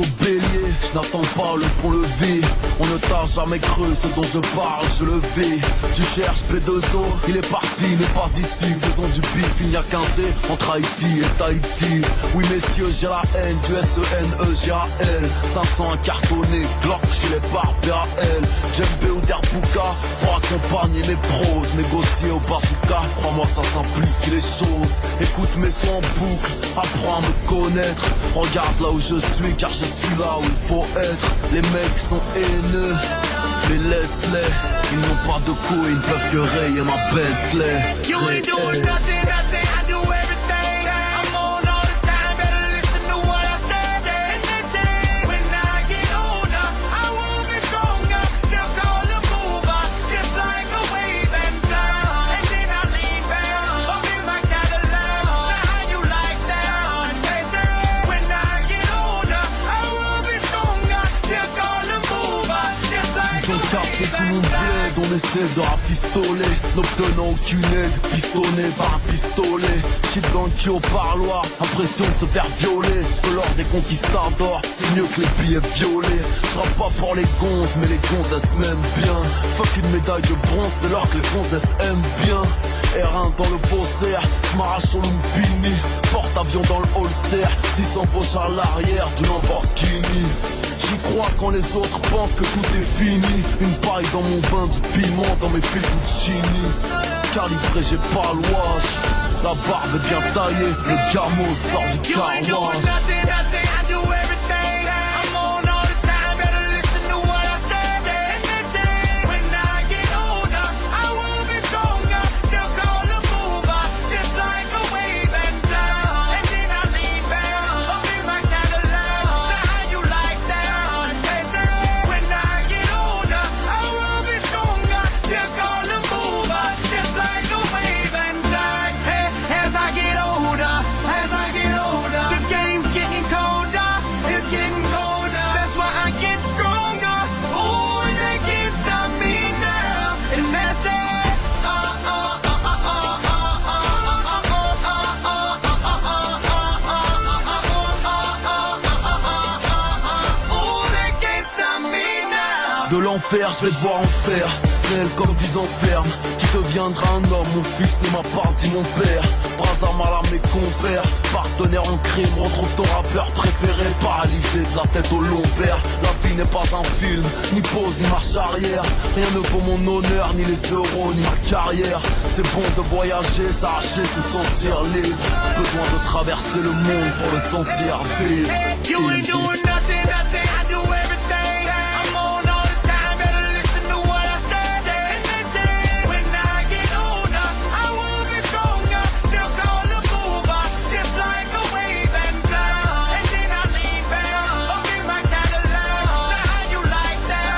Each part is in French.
jusqu'au bélier. Je n'attends pas le pont-levis. On ne t'a jamais cru, ce dont je parle, je le vis. Tu cherches P2O, il est parti, mais pas ici. Faisons du bif, il n'y a qu'un D entre Haïti et Tahiti. Oui messieurs, j'ai la haine du SENEGAL. 500 incartonnés, Glock chez les barbes. Djembe ou Derbuka pour accompagner mes pros. Négocier au bazooka, crois-moi ça simplifie les choses. Écoute mes sons en boucle, apprends à me connaître. Regarde là où je suis car je suis là où il faut être. Les mecs sont haineux, mais laisse-les. Ils n'ont pas de coups, ils ne peuvent que rayer ma Bentley. You ain't doing nothing, nothing, I do everything. I'm on all the time, better listen to what I say. When I get older, I will be stronger. They'll call a mover, just like a wave and down. And then I lean back, up in my Cadillac. Now how you like that? When I get older, I will be stronger. They'll call a mover, just like a wave and down. On essaie de rafistoler, n'obtenant aucune aide, pistonné par un pistolet. Shit gang au parloir, impression de se faire violer. De l'or des conquistadors, c'est mieux que les billets violés. Je rappe pas pour les gonzes, mais les gonzesses m'aiment bien. Fuck une médaille de bronze, c'est l'or que les gonzesses aiment bien. R1 dans le faussaire, je m'arrache au Lumpini. Porte-avions dans le holster, 600 poches à l'arrière du Lamborghini. J'y crois quand les autres pensent que tout est fini. Une paille dans mon vin, du piment dans mes fettuccini. Calibré, j'ai pas le wash. La barbe est bien taillée, le garmot sort du car wash. De l'enfer, je vais devoir en faire. Réel comme 10 ans ferme. Tu deviendras un homme, mon fils ne m'a pas dit mon père. Bras à mal à mes compères, partenaire en crime. Retrouve ton rappeur préféré, paralysé de la tête au lombaire. La vie n'est pas un film, ni pause ni marche arrière. Rien ne vaut mon honneur, ni les euros, ni ma carrière. C'est bon de voyager, s'arracher, se sentir libre. Besoin de traverser le monde pour le sentir vivre. You ain't doing nothing, nothing, I do everything. I'm on all the time, better listen to what I say. When I get older, I will be stronger. They'll call a mover, just like a wave and down. And then I lean back, up in my Cadillac. Now how you like that?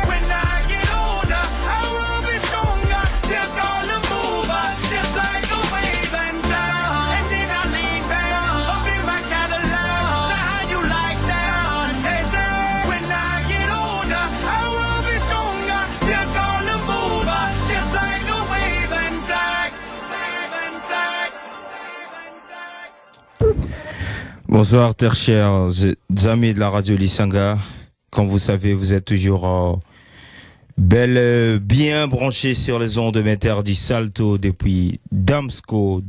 When I get older, I will be stronger. They'll call a mover, just like a wave and down. And then I lean back, up in my Cadillac. Now how you like that? When I get older, I will be stronger. They'll call a mover, just like a wave and black. Wave and black. Bonsoir, très chers amis de la radio Lissanga. Comme vous savez, vous êtes toujours bien branchés sur les ondes de Méterdis Salto depuis Damsko,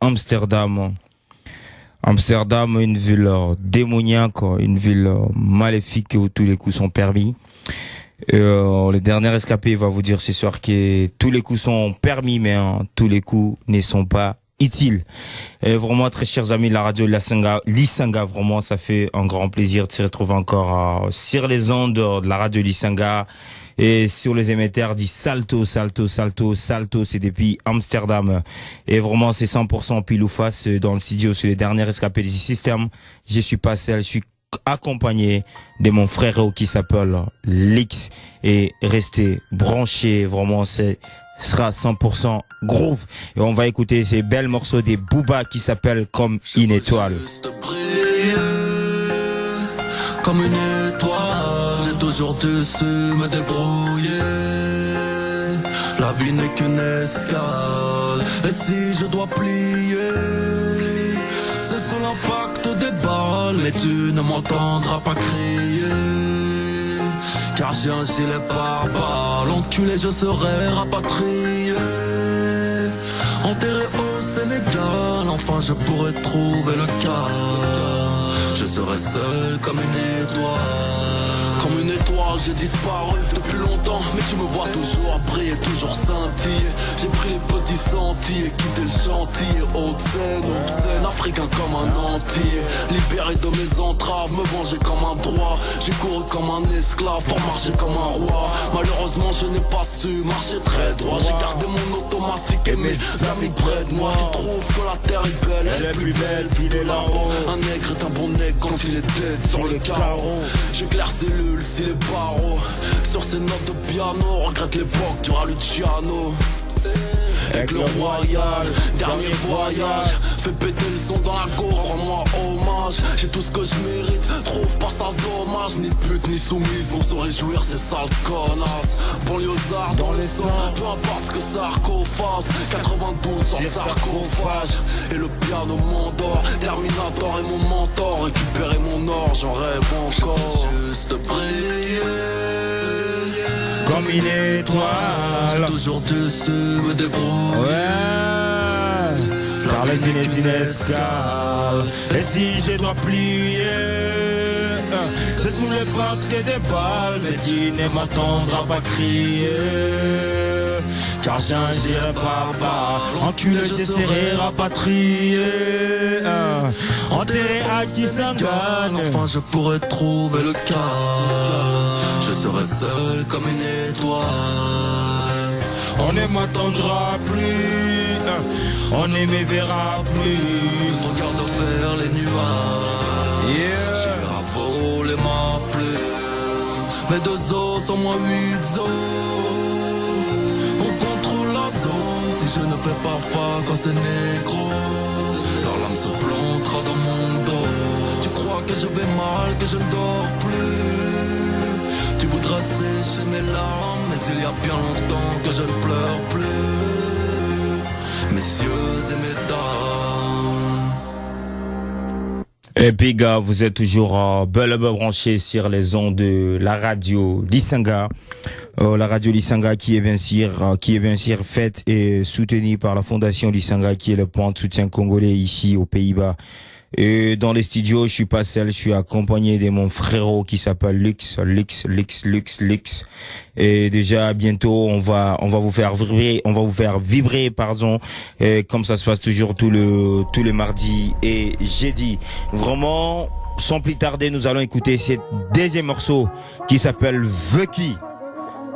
Amsterdam. Amsterdam, une ville démoniaque, une ville maléfique où tous les coups sont permis. Le dernier escapé va vous dire ce soir que tous les coups sont permis, mais tous les coups ne sont pas utiles. Et vraiment, très chers amis de la radio Lissanga, vraiment, ça fait un grand plaisir de se retrouver encore sur les ondes de la radio Lissanga et sur les émetteurs dit Salto, c'est depuis Amsterdam. Et vraiment, c'est 100% pile ou face dans le studio sur les derniers escapés du système. Je suis pas seul, je suis accompagné de mon frérot qui s'appelle Lix, et restez branchés, vraiment sera 100% groove, et on va écouter ces belles morceaux des Booba qui s'appellent Comme une étoile. Comme une étoile, j'ai toujours dû su me débrouiller. La vie n'est qu'une escale, et si je dois plier, c'est sous l'impact des balles balles, mais tu ne m'entendras pas crier. Car j'ai un gilet pare-balles, enculé je serai rapatrié. Enterré au Sénégal, enfin je pourrais trouver le calme. Je serai seul comme une étoile. Comme une étoile, j'ai disparu depuis longtemps, mais tu me vois toujours briller, toujours scintiller. J'ai pris les petits sentiers, quitté le chantier. Haute scène, africain comme un entier. Libéré de mes entraves, me venger comme un droit. J'ai couru comme un esclave pour marcher comme un roi. Malheureusement je n'ai pas su marcher très droit. J'ai gardé mon automatique et mes amis près de moi. Tu trouves que la terre est belle, elle est plus belle, vide là-haut. Un nègre est un bon nègre quand il est dead sur le carreau. J'éclaire cellule si les barreaux. Sur ces notes de piano, regrette l'époque du Luciano. Avec le royal, dernier voyage. Fais péter le son dans la gorge, rends-moi hommage. J'ai tout ce que je mérite, trouve pas ça dommage. Ni pute ni soumise vont se réjouir ces sales connasses. Banlieusards dans les sangs, peu importe ce que Sarko fasse. 92 sans sarcophage. Et le piano m'endort, Terminator est mon mentor. Récupérer mon or, j'en rêve encore. Juste briller comme une étoile. J'ai toujours dû se me débrouiller. Ouais, car la vie est une escale. Et si je dois plier, c'est sous les portes des balles. Mais tu ne m'entendras pas crier. Car j'ai un gilet pare-balles. Enculé, je serai rapatrié. Enterré à Kisangane. Enfin je pourrais trouver le calme. Je serai seul comme une étoile. On ne m'attendra plus, on ne me verra plus. Regarde vers les nuages, yeah. Je vais voler ma plume. Mes 2 os sont moins 8 os. On contrôle la zone. Si je ne fais pas face à ces négros, leur lame se plantera dans mon dos. Tu crois que je vais mal, que je ne dors plus. Tu voudras sécher mes larmes, mais il y a bien longtemps que je ne pleure plus. Messieurs et mesdames. Et puis gars, vous êtes toujours bel branchés sur les ondes de la radio Lisanga. La radio Lisanga qui est bien sûr faite et soutenue par la fondation Lisanga qui est le point de soutien congolais ici aux Pays-Bas. Et dans les studios, je suis pas seul, je suis accompagné de mon frérot qui s'appelle Lux. Et déjà bientôt, on va vous faire vibrer, comme ça se passe toujours tous les mardis et jeudi. Vraiment, sans plus tarder, nous allons écouter ce deuxième morceau qui s'appelle Veki.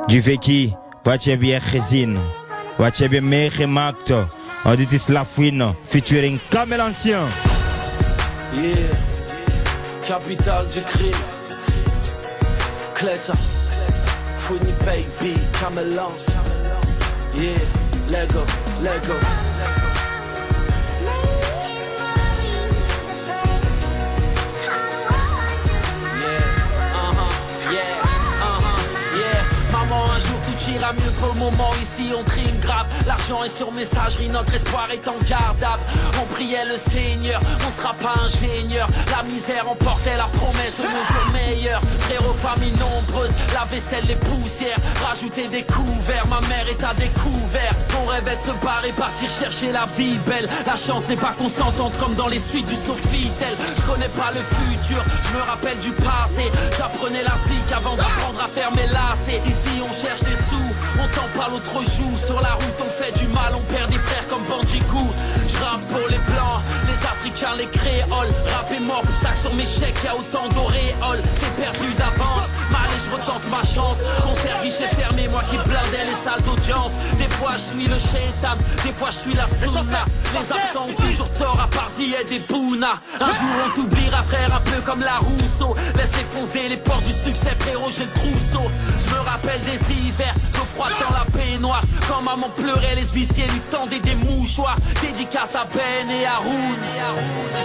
Du Veki, Vachebie Khezin, Vachebie Meremakto, Auditis Lafouine, featuring Kamel Ancien. Yeah, capitale du crime. Cleta, Fouini baby, Camelance. Yeah, Lego. Ira mieux pour le moment, ici on trime grave. L'argent est sur messagerie, notre espoir est en gardable. On priait le Seigneur, on sera pas ingénieur. La misère emportait la promesse de nos jours meilleurs. Frérot, famille nombreuse, la vaisselle, les poussières. Rajouter des couverts, ma mère est à découvert. On rêvait de se barrer, partir chercher la vie belle. La chance n'est pas consentante comme dans les suites du Sofitel. Je connais pas le futur, je me rappelle du passé. J'apprenais la zik avant d'apprendre à faire mes lacets. Ici on cherche des sous, on t'en parle l'autre jour. Sur la route on fait du mal, on perd des frères comme Bandicou. Je rappe pour les blancs, les africains, les créoles. Rap est mort, pour ça que sur mes chèques y'a autant d'auréoles. C'est perdu d'avance, mal et je retente ma chance. Concert guichet fermé, moi qui blindais les salles d'audience. Des fois je suis le shaitan, des fois je suis la sunna. Les absents ont toujours tort à part Ziyed et Bouna. Un jour on t'oubliera frère, un peu comme la Rousseau. Laisse les foncer les portes du succès frérot, j'ai le trousseau. Je me rappelle des hivers, l'eau froide dans la baignoire. Quand maman pleurait, les huissiers lui tendaient des mouchoirs. Dédicace à Ben et à Roun.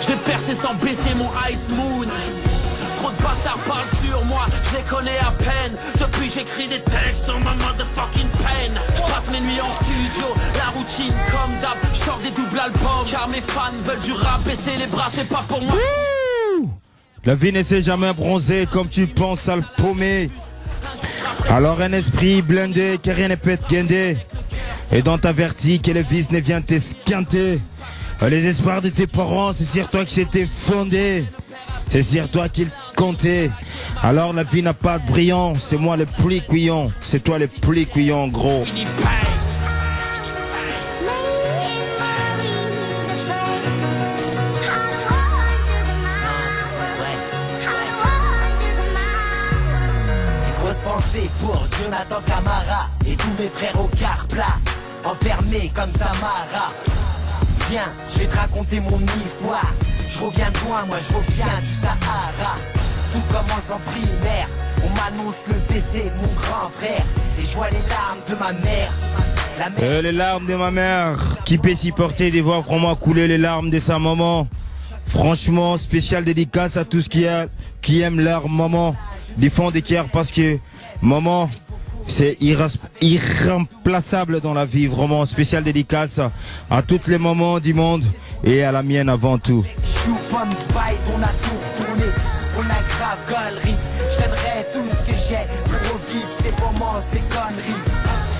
Je vais percer sans baisser mon Ice Moon. Trop de bâtards parlent sur moi, je les connais à peine. Depuis j'écris des textes sur ma motherfucking pen. Je passe mes nuits en studio, la routine comme d'hab. Je sors des doubles albums, car mes fans veulent du rap. Baisser les bras c'est pas pour moi. La vie ne s'est jamais bronzée comme tu penses à le paumer. Alors un esprit blindé que rien ne peut te guider. Et dans ta vertige que le vice ne vient t'esquinter. Les espoirs de tes parents, c'est sur toi que c'était fondé. C'est sur toi qu'il comptait. Alors la vie n'a pas de brillant. C'est moi le plus couillon. C'est toi le plus couillon, gros. Grosse pensée pour Jonathan Camara et tous mes frères au car plat, enfermés comme Samara. Viens, je vais te raconter mon histoire. Je reviens de loin, moi je reviens du Sahara. Tout commence en primaire. On m'annonce le décès de mon grand frère. Et je vois les larmes de ma mère. Les larmes de ma mère. Qui peut s'y porter de voir vraiment couler les larmes de sa maman. Franchement, spécial dédicace à tous qui aiment leur maman. Des fonds de cœur parce que maman, c'est irremplaçable dans la vie. Vraiment, spécial dédicace à toutes les mamans du monde et à la mienne avant tout. Chou, pomme, spite, on a tout retourné. On a grave galerie. Je donnerai tout ce que j'ai pour revivre ces moments, ces conneries.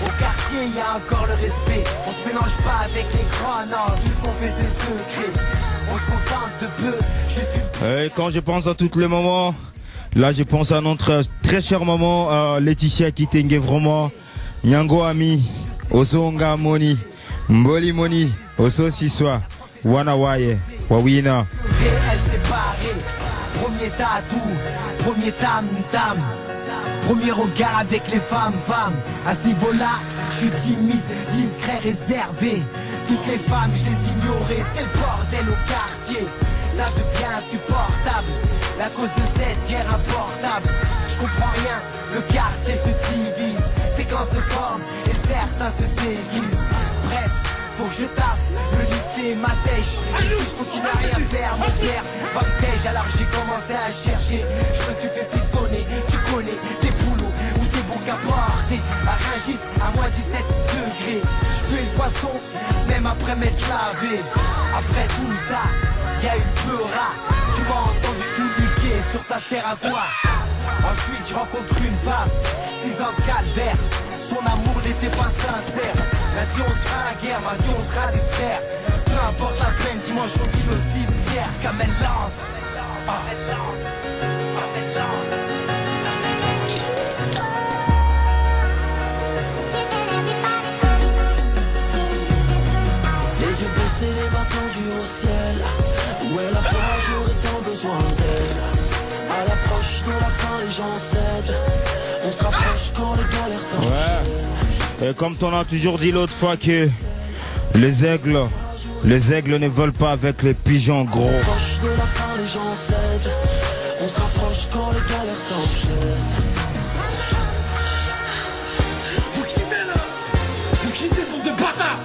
Au quartier, il y a encore le respect. On se mélange pas avec les grands, non. Tout ce qu'on fait, c'est secret. On se contente de peu, juste une... Et quand je pense à tous les moments, là je pense à notre très chère maman Laetitia Kitenge, vraiment. Nyango Ami, Osonga Moni, Mboli Moni, Oso Siswa, Wanawaye, Wawina. Elle séparée, premier tatou, premier tam-tam. Premier regard avec les femmes. À ce niveau-là, je suis timide, discret, réservé. Toutes les femmes, je les ignorais, c'est le bordel au quartier. Ça devient insupportable, la cause de cette guerre importable. Je comprends rien, le quartier se divise. Des clans se forment et certains se déguisent. Bref, faut que je taffe, le lycée m'attèche. Et si je continue à rien faire, mon père va me tèche. Alors j'ai commencé à chercher, je me suis fait pistonner. Tu connais des boulots ou des bons qu'à porter. À Rungis, à moins 17 degrés. Je peux le poisson, même après m'être lavé. Après tout ça, y'a eu le pleura. Tu m'as entendu tout niquer, sur ça sert à quoi? Ensuite je rencontre une femme, 6 ans de calvaire. Son amour n'était pas sincère. Lundi on sera à la guerre, mardi on sera des frères. Peu importe la semaine, dimanche on dîne au cimetière. Comme elle lance, elle lance, elle lance. Les yeux baissés, les bras tendus au ciel. Où est la foi, j'aurais tant besoin d'elle. À l'approche de la fin, les gens cèdent. On se rapproche quand les galères s'enchaînent. Ouais. Et comme t'en as toujours dit l'autre fois que les aigles ne volent pas avec les pigeons gros. À l'approche de la fin, les gens cèdent. On se rapproche quand les galères s'enchaînent. Vous kiffez là? Vous kiffez, bande de bâtards?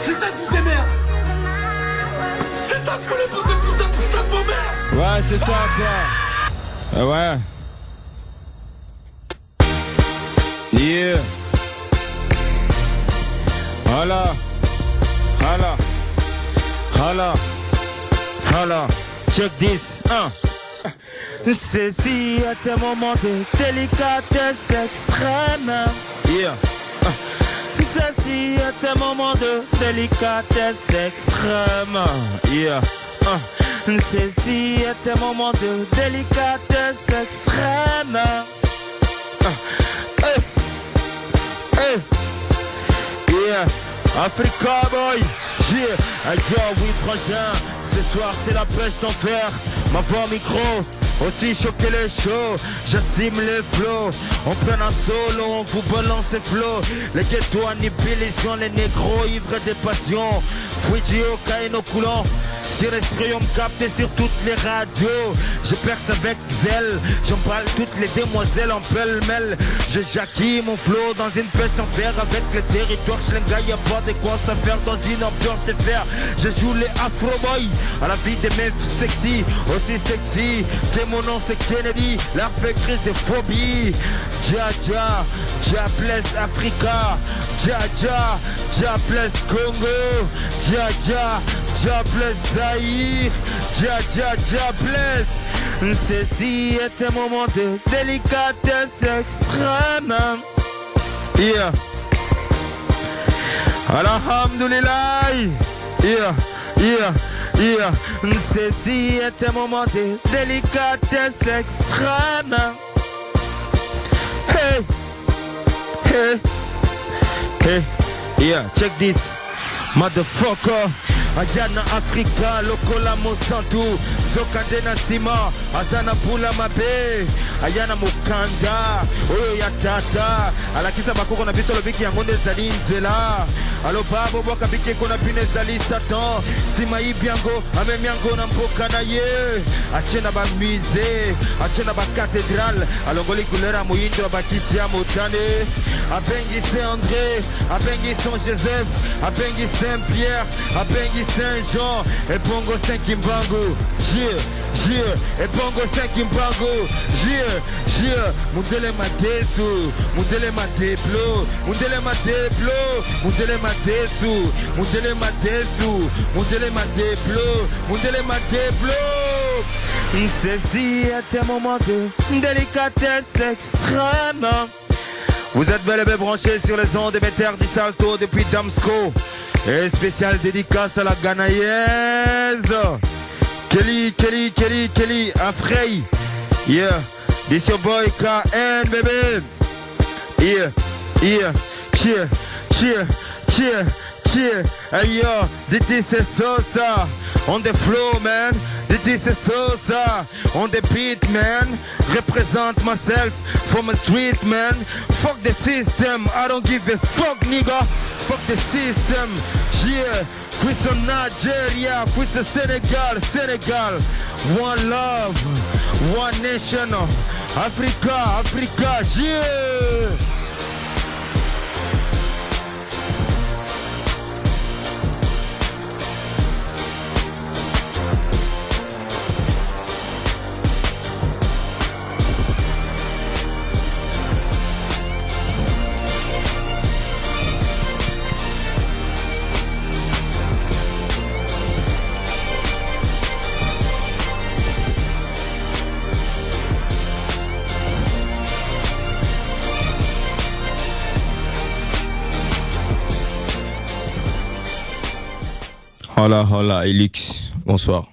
C'est ça que vous aimez, hein? C'est ça que les bandes de fils de putain de vos mères? Ouais, c'est ça quoi. Ouais. Yeah. Hala. Check this. Ceci est un moment de délicatesse extrême. Yeah. Ceci est un moment de délicatesse extrême. Yeah. Ceci est un moment de délicatesse extrême. Yeah, Africa boy, yeah, yo, oui, prochain. Ce soir c'est la pêche d'enfer. Ma voix micro, aussi chaud que les shows. J'assume les flots, on prend un solo, on vous balance les flots. Les ghettos annihilation, les négros ivres des passions. Fuidio, Kaino coulant. Sur l'esprit on me capte sur toutes les radios. Je perce avec zèle, j'emballe toutes les demoiselles en pêle-mêle. Je jacquille mon flow dans une pêche en fer. Avec les territoires schlinga, y'a pas de quoi ça faire dans une ambiance de fer. Je joue les afro-boys à la vie des meufs sexy. Aussi sexy que mon nom c'est Kennedy, l'infectrice de phobie. Jah bless Africa. Jah bless Congo. Jah bless Zaïre. Jah bless. Ceci est un moment de délicatesse extrême. Yeah. Alhamdulillah. Yeah, yeah, yeah. Ceci est un moment de délicatesse extrême. Hey, hey, hey. Yeah, check this, motherfucker. Ayana Africa, Lokola Monsanto, Zokandena Sima, Azana Pula Mabe, Ayana Mukanda, Oyo Yatata, Alakisa Bakoko na biso lobiki yangonde zali nzela. Alo babo boka biki kona bine zali Satan, Sima ibiango, ame miango na mboka na ye. Achena ba musée, achena ba cathédrale, alongoli kulera muindo bakisi ya motane. Abengi Saint André, Abengi Saint Joseph, Abengi Saint Pierre, Abengi Saint-Jean, et Bongo Saint-Kimbango, et Bongo Saint-Kimbango, Mundele Matesu, Mundele Mateblo, Mundele Mateblo, Mundele Matesu, Mundele Matesu, Mundele Mateblo, Mundele Mateblo. Ceci est un moment de délicatesse extrême. Vous êtes bel et bien branchés sur les ondes émetteurs du Salto depuis Damsko. Et spécial dédicace à la Ganaïaise Kelly Afrey. Yeah, this your boy KN baby. Yeah, cheer. Hey yo, this is Sosa on the floor man. This is Sosa on the beat man. Represent myself from a street man. Fuck the system, I don't give a fuck nigga. Fuck the system, yeah. With the Nigeria, with the Senegal. One love, one nation. Africa, yeah. Hola, Elix, bonsoir.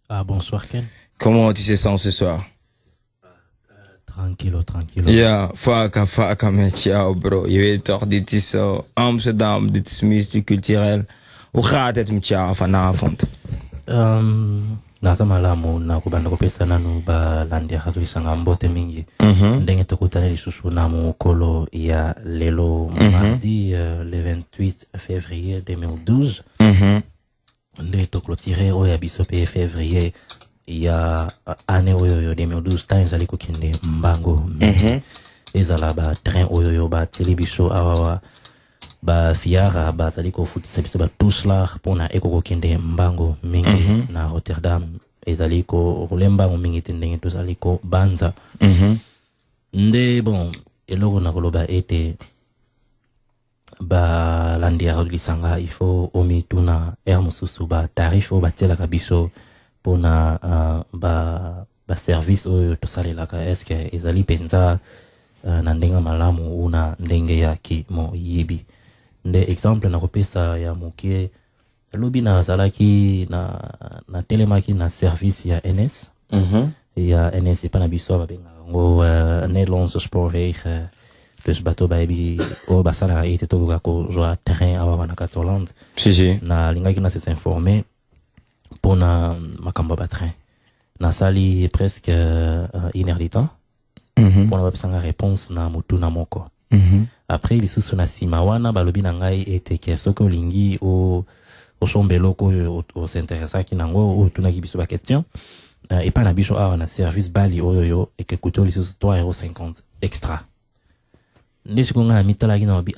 Ah, bonsoir Ken. Comment tu te sens ce soir? Tranquillo. Yeah, faka, mais ciao bro. Je weet toch, dit is Amsterdam, dit is multicultureel. Hoe gaat het met jou vanavond? Nazama lamu na kubanda kopesa nanu ba landia hatu isanga mbote mingi. Ndenge tokutane lisusu na mukolo ya lelo mardi le 28 février 2012. Nde toklotiré oya biso pe février ya année oyo 2012 ta ezali kokende mbango ezala ba train oyo ba telebiso awawa ba fiara ba zali kofutisa biso ba tuslar pona ekokokende mbango mingi na Rotterdam ezali ko rolembango mingi tendenge tozali ko banza nde bon eloko na koloba ete ba landia lisanga il faut omituna mususu ba tarif o batela kabiso pona ba service oyo tosalelaka eske ezali penza na ndenga malamu una ndenge ya ki mo yibi nde exemple na kopesa ya mokie lobi na salaki na telemaki na service ya NS ya NS pa na biso babenga ngo Nederlandse spoorwegen. Dus bato baby o basala ite toka ko joa terrain awa na Holland. Si. Na lingaki na se s'informer pona makamba ba train. Na sali presque 1 heure de temps. Pona ba psanga réponse na mutu na moko. Après lisusu na simawana balobi na ngai ete ke soko lingi o sombelo ko o s'intéressa ki nango o tunaki biso ba question. Et pas na biso awa na service bali oyo et que coûte lisusu 3,50 € extra. Ndesi konga na mitalaki na wabi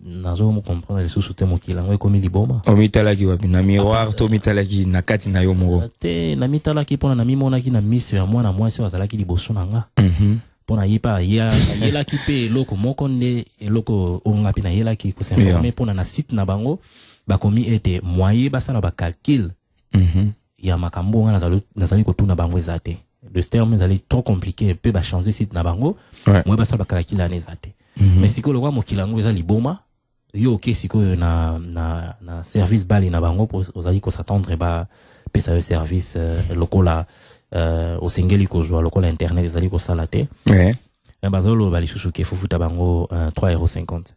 nazo mo comprendre les sous temo ki lango ekomi liboma o mitalaki wapi na miroir to mitalaki na kati na yo moko te na mitalaki pona na mimona ki na mission ya mwana mwasi wazalaki liboso nanga pona yipa ya yelaki pe loko moko nde eloko onga pina yelaki ko s'informer pona na site na bango bakomi ete moyen basala ba calcul ya makambo nga nazali ko tuna bango ezate le terme ezali trop compliqué pe ba changer site na bango Ouais. moi ba sala bakala kila nezate mais siko le wa mokilango ezali boma yo ok siko na service bali na bango pour ozali ko s'attendre ba pe ça service lokola au singeli ko joa lokola internet ezali ko sala te Ouais. bazolo bali susu ke fofuta bango 3,50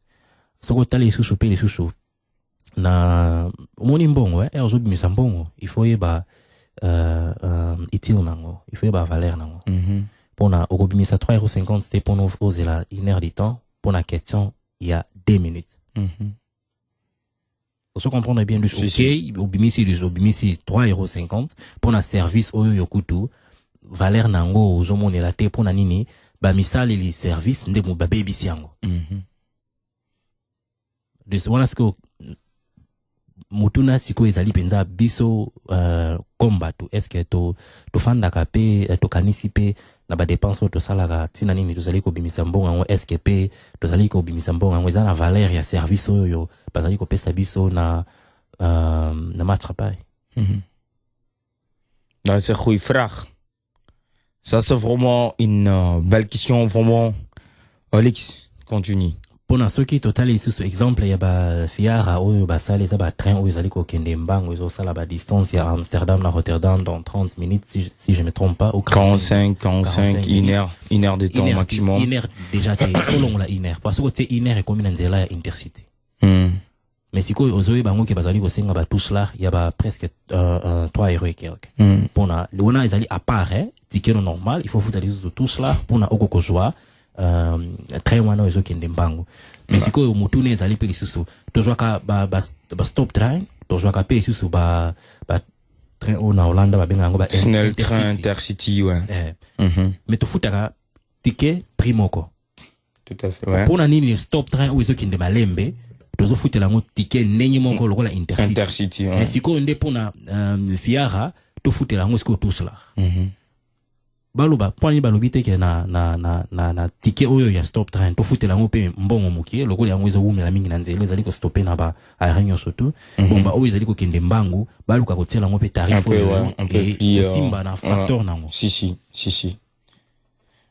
soko tali susu pe les susu na moni mbongo ozo bimisa mbongo il faut yeba utile nango il faut yeba valeur nango pona okobimisa 3,50 c'était pour nous oser la 1 heure du temps pour la question il y a 2 minutes faut se comprendre bien du ok obimisi 3,50 pour un service oyo yokutu valeur nango ozomonela te pona nini ba misali li service ndemo ba baby siango de ce voilà ce que mutuna siko ezali penza biso combat est-ce que to fanda ka pe to kanisi pe na ba dépenses to salaka tina nini to zali ko bimisa mbongo est-ce que pe to zali ko bimisa mbongo eza na valeur ya service oyo bazali ko pesa biso na maatschappij. Dat is een goede vraag. Ça c'est vraiment une belle question vraiment. Alex, continue. Pona soki totali sous exemple ya ba fiara oyo ba sale za ba train oyo zali ko kende mbango zo sala ba distance ya Amsterdam na Rotterdam dans 30 minutes si je me trompe pas ou 45 1 heure de temps maximum. 1 heure déjà t'es selon la 1 heure parce que c'est 1 heure et combien nzela ya intercity. Mais si ko ozoe bango ke bazali ko senga ba touche là ya ba presque 3 € et quelques. Pona le wana ezali à part ticket normal il faut foutre les autres touche là pona okoko joa train wana ezo kende mbango mais siko mutune ezali pe lisusu tozwa ka ba stop train tozwa ka pe lisusu ba train na Hollande ba benga ngo ba snel train intercity ouais mais to futaka ticket primoko tout à fait ouais pona nini stop train ou ezo kende malembe tozo futela ngo ticket nengi moko lokola intercity ouais. mais siko nde pona fiara to futela ngo siko tous là baloba point balobi te ke na ticket oyo ya stop train to futela ngo pe mbongo mokie lokola yango ezo wumela mingi na nzela ezali ko stopper na ba aéronyo surtout bomba oyo ezali ko kende mbangu baluka ko tiela ngo pe tarif oyo et simba na facteur nango si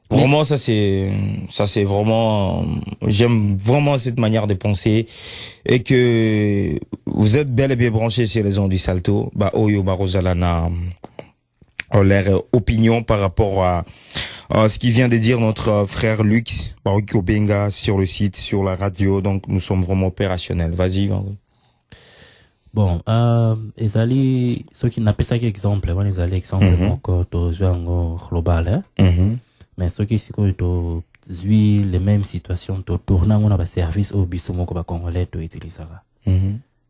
vraiment ça c'est vraiment j'aime vraiment cette manière de penser et que vous êtes bel et bien branchés sur les ondes du Salto ba oyo ba Rosalana leur opinion par rapport à ce qui vient de dire notre frère Luc Baruch Obenga sur le site, sur la radio. Donc, nous sommes vraiment opérationnels. Vas-y. Bon, ezali, ceux qui n'appellent ça exemple, les allez exemple, encore, to jouer global, mais ceux qui to jouer les mêmes situations, to tourner on a ba service au biso moko ba congolais to utiliser ça.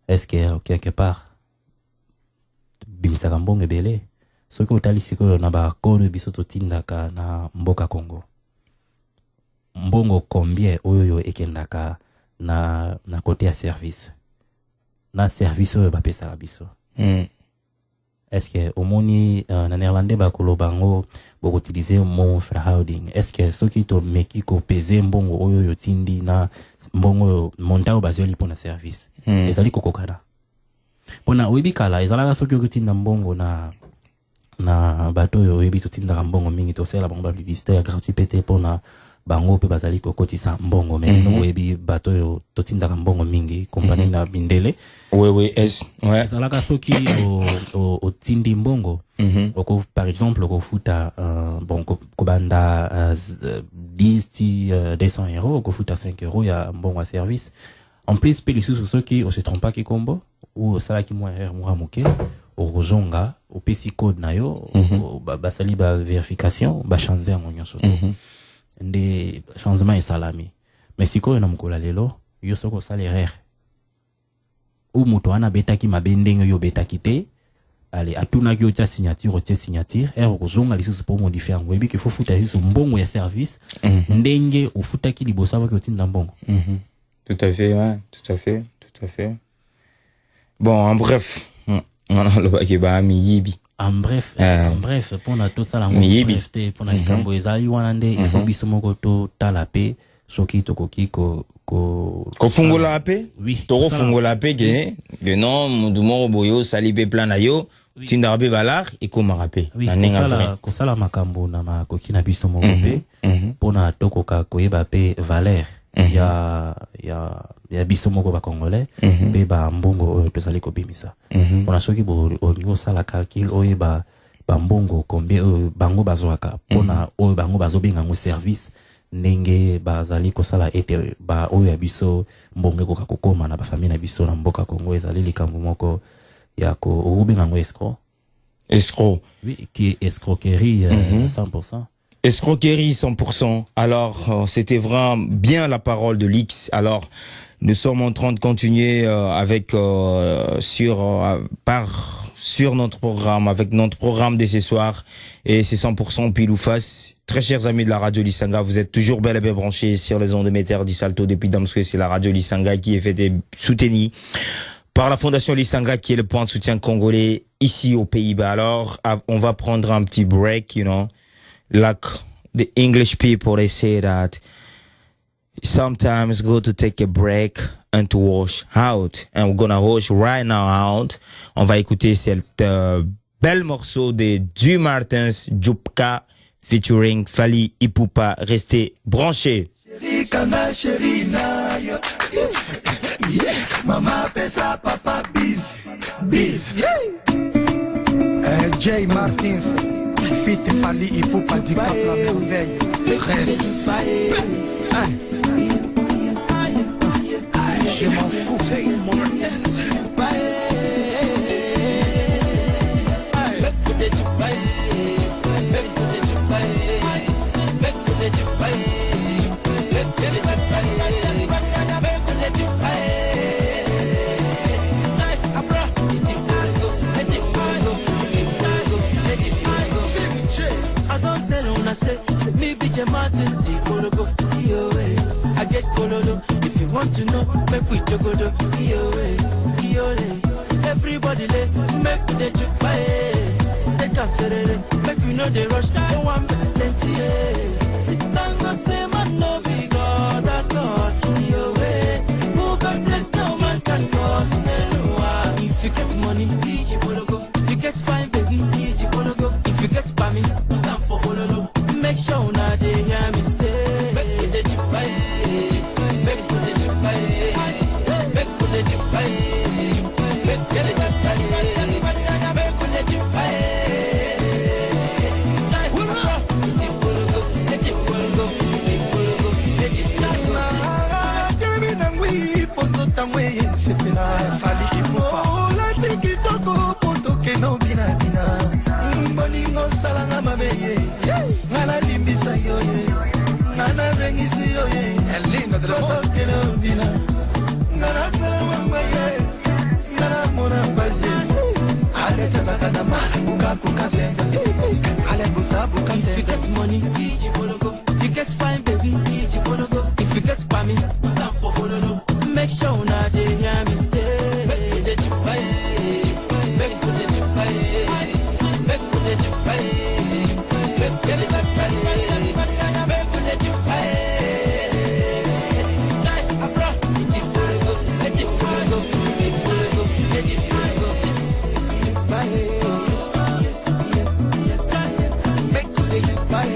Est-ce que quelque part, bimisa kambonge belé? Ce que otali siko na ba kono biso to tindaka na mboka Congo. Mbongo combien oyo ekendaka na côté ya service. Na service oyo ba pesa biso. Est-ce que omoni na néerlandais ba kolobango bo utiliser mon fraudiing. Est-ce que ce qui to meki ko peser mbongo oyo yo tindi na mbongo montao bazeli pona service. Ezali kokokana. Pona oibikala ezala soki okutinda mbongo na bato yo yebi totinda mbongo mingi to sala bango ba publicité gratuit pété pona bango pe bazali ko kotisa mbongo mais no yebi bato yo totinda mbongo mingi compagnie na bindele ouais sala ka soki o tindi mbongo oko par exemple ko futa bon ko banda 10 200 € ko futa 5 € ya mbongo à service en plus pe les sous ceux qui on se trompe pas qui combo ou sala ki moi erreur moi moké orozonga au PC code na yo basali ba vérification ba changer en nyonso nde changement et salami mais siko na mukola lelo yo soko salaire ou muto ana betaki mabendenge yo betaki te allez atuna ki otia signature orozonga lisusu pour modifier ngo ebi ke faut futa lisusu mbongo ya service ndenge ufutaki libosa waki otinda mbongo tout à fait ouais tout à fait bon en bref en bref pour tout ça la bref pour na kambo ezali wana nde il faut biso moko to talape soki to koki ko ko fungola ape oui toko fungola ape que non mudumo boyo salibe plan ayo tindarbe balar et koma rape oui na nenga vrai ko sala makambo na makoki na biso mo pe pona toko ka koyeba pe valeur ya biso moko ba congolais pe ba mbongo oyo tozali kobimisa pona soki bo olingo sala calcul oyo ba mbongo combien bango bazwaka pona oyo bango bazobenga ngo service ndenge bazali kosala ete ba oyo ya biso mbongo ko kokoma na ba famille na biso na mboka Congo ezali likambo moko ya ko obenga ngo escroc oui qui est escroquerie 100%. Escroquerie 100%. Alors, c'était vraiment bien la parole de Lix. Alors, nous sommes en train de continuer avec sur notre programme, avec notre programme de ce soir. Et c'est 100% pile ou face. Très chers amis de la radio Lisanga, vous êtes toujours bel et bien branchés sur les ondes de Méter di Salto depuis Damsoué. C'est la radio Lisanga qui est faite et soutenue par la Fondation Lisanga, qui est le point de soutien congolais ici aux Pays-Bas. Alors, on va prendre un petit break, you know. Like the English people, they say that sometimes go to take a break and to wash out. And we're gonna wash right now out. On va écouter cette bel morceau de Du Martins, Djoupka, featuring Fali Ipupa. Restez branchés. Mama pesa papa bis Jay Martins Fit Fali Ipupa du Cap la merveille Reste je m'en fous say me be Jay Martins, G Kologo, I get Kololo. If you want to know, make we jogodo, everybody lay, make the juke buy. They can't say it, make we know they rush. They want plenty. Sit down and say man no we God at all, who God bless no man can cause no. If you get money, DJ Kologo. If you get fine baby, DJ Kologo. If you get pami, come for Kololo. Make sure now they hear me say make for the jupai, make for the jupai, make for the jupai, make for the jupai, make for the jupai. Fali Ipupa, la tiki toko poto ke no bina bina. Boningo salanga mabeye, ngala limbisa yoye, ngana bengisi yoye, elinda de la ke no bina. Ngana salama maye, ngana mona bazie. Ale tazaka na ma, uga kuka senda. Ale buza buka senda. If you get money, iji bologo. If you get fine baby, iji bologo. If you get pami, come for bololo. Make sure now they hear me say make for the jupai, make for the jupai, make for the jupai, make for the jupai, make for the jupai. Jai abra, ijibolo, ijibolo, ijibolo, ijibolo. Make for the jupai.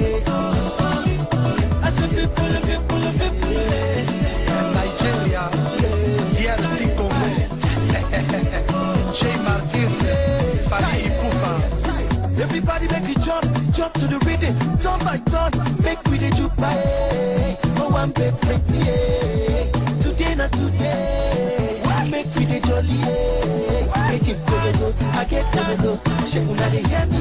I said people. Nigeria, DRC Congo, Jay Martins, Fali Ipupa. Everybody make you jump to the rhythm, turn by turn, make we the jupai. Oh, one pay plenty, today not today. Make we the jolly, make it go, I get to go, shake una the hear me.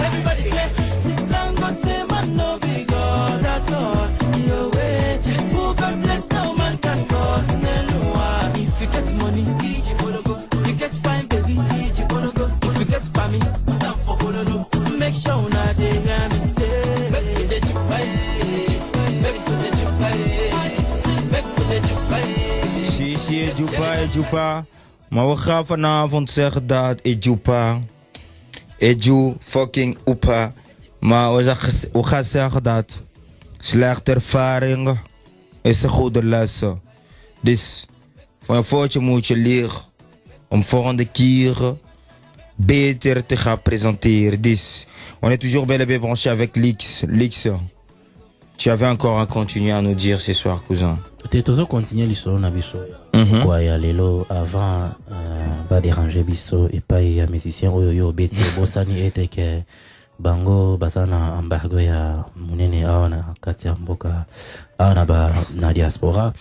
Everybody say, sit down, God say, man, no be God at all. Your way, who God bless, no man can cause no. If you get money, DJ Bologo. You get fine, baby, DJ Bologo. If you get pami, down for Bololo. Make sure now they hear me say, make for the jupai, make for the jupai, make for the jupai. Si, Jupa. Maar we gaan vanavond zeggen dat Jupa, Eju fucking Upa. Maar we gaan zeggen dat slechte ervaringen esse rode les. Dus, van voortje moet je leren om volgende keer beter te gaan presenteren. Dus, on est toujours bel et bien branché avec Lix. Lix, tu avais encore à continuer à nous dire ce soir, cousin. Tu toujours continuer l'histoire na biso. Quoi ya lelo avant pas déranger biso et pas ya musicien oyo beti bosani ete ke bango basana embargo ya munene awana kati ya mboka awana ba na diaspora.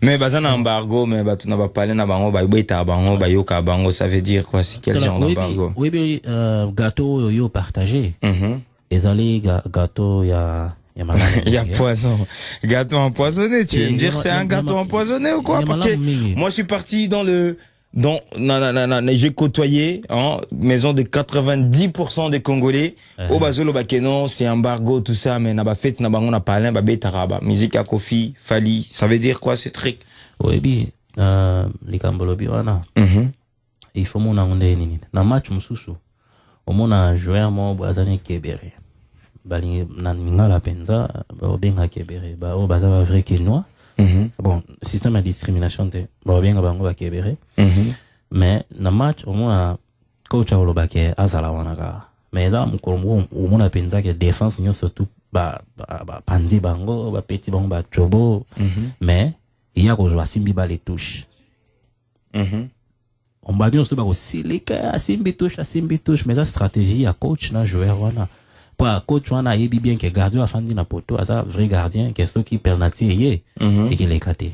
Mais basana embargo mais batu na ba parler na bango ba beta bango ba yoka bango, ça veut dire quoi, c'est quel genre d'embargo? Oui, gâteau yo partagé. Ezali gâteau ya il y a poison. Gâteau empoisonné, tu veux me dire c'est un gâteau empoisonné ou quoi? Parce que moi je suis parti dans j'ai côtoyé maison de 90% des Congolais. Au Bazolo Bakeno, c'est embargo, tout ça, mais n'a pas fait, n'a pas on a parlé, babé taraba, musique à Kofi, Fali. Ça veut dire quoi ce truc? Oui, bien, les Cambolobi, voilà. Il faut mon anglais, na match mususu. Au moins, un joueur, mon Brazanais Kébéré. Bali na ngala penza ba benga kebere ba o baza ba vrai kinois. Bon, système de discrimination te ba benga bango ba kebere. Mais na match au moins coach a loba ke azala wana ka. Mais là mkolombo o mona penza ke défense nyo surtout ba panzi bango ba petit bango ba chobo. Mais il y a ko joa simbi ba les touches. On ba bien so ba ko silika simbi touche mais la stratégie à coach na joueur wana. Pour coach wana yebi bien que gardien a fandi na poto asa vrai gardien que ceux qui pernati et qui les kate.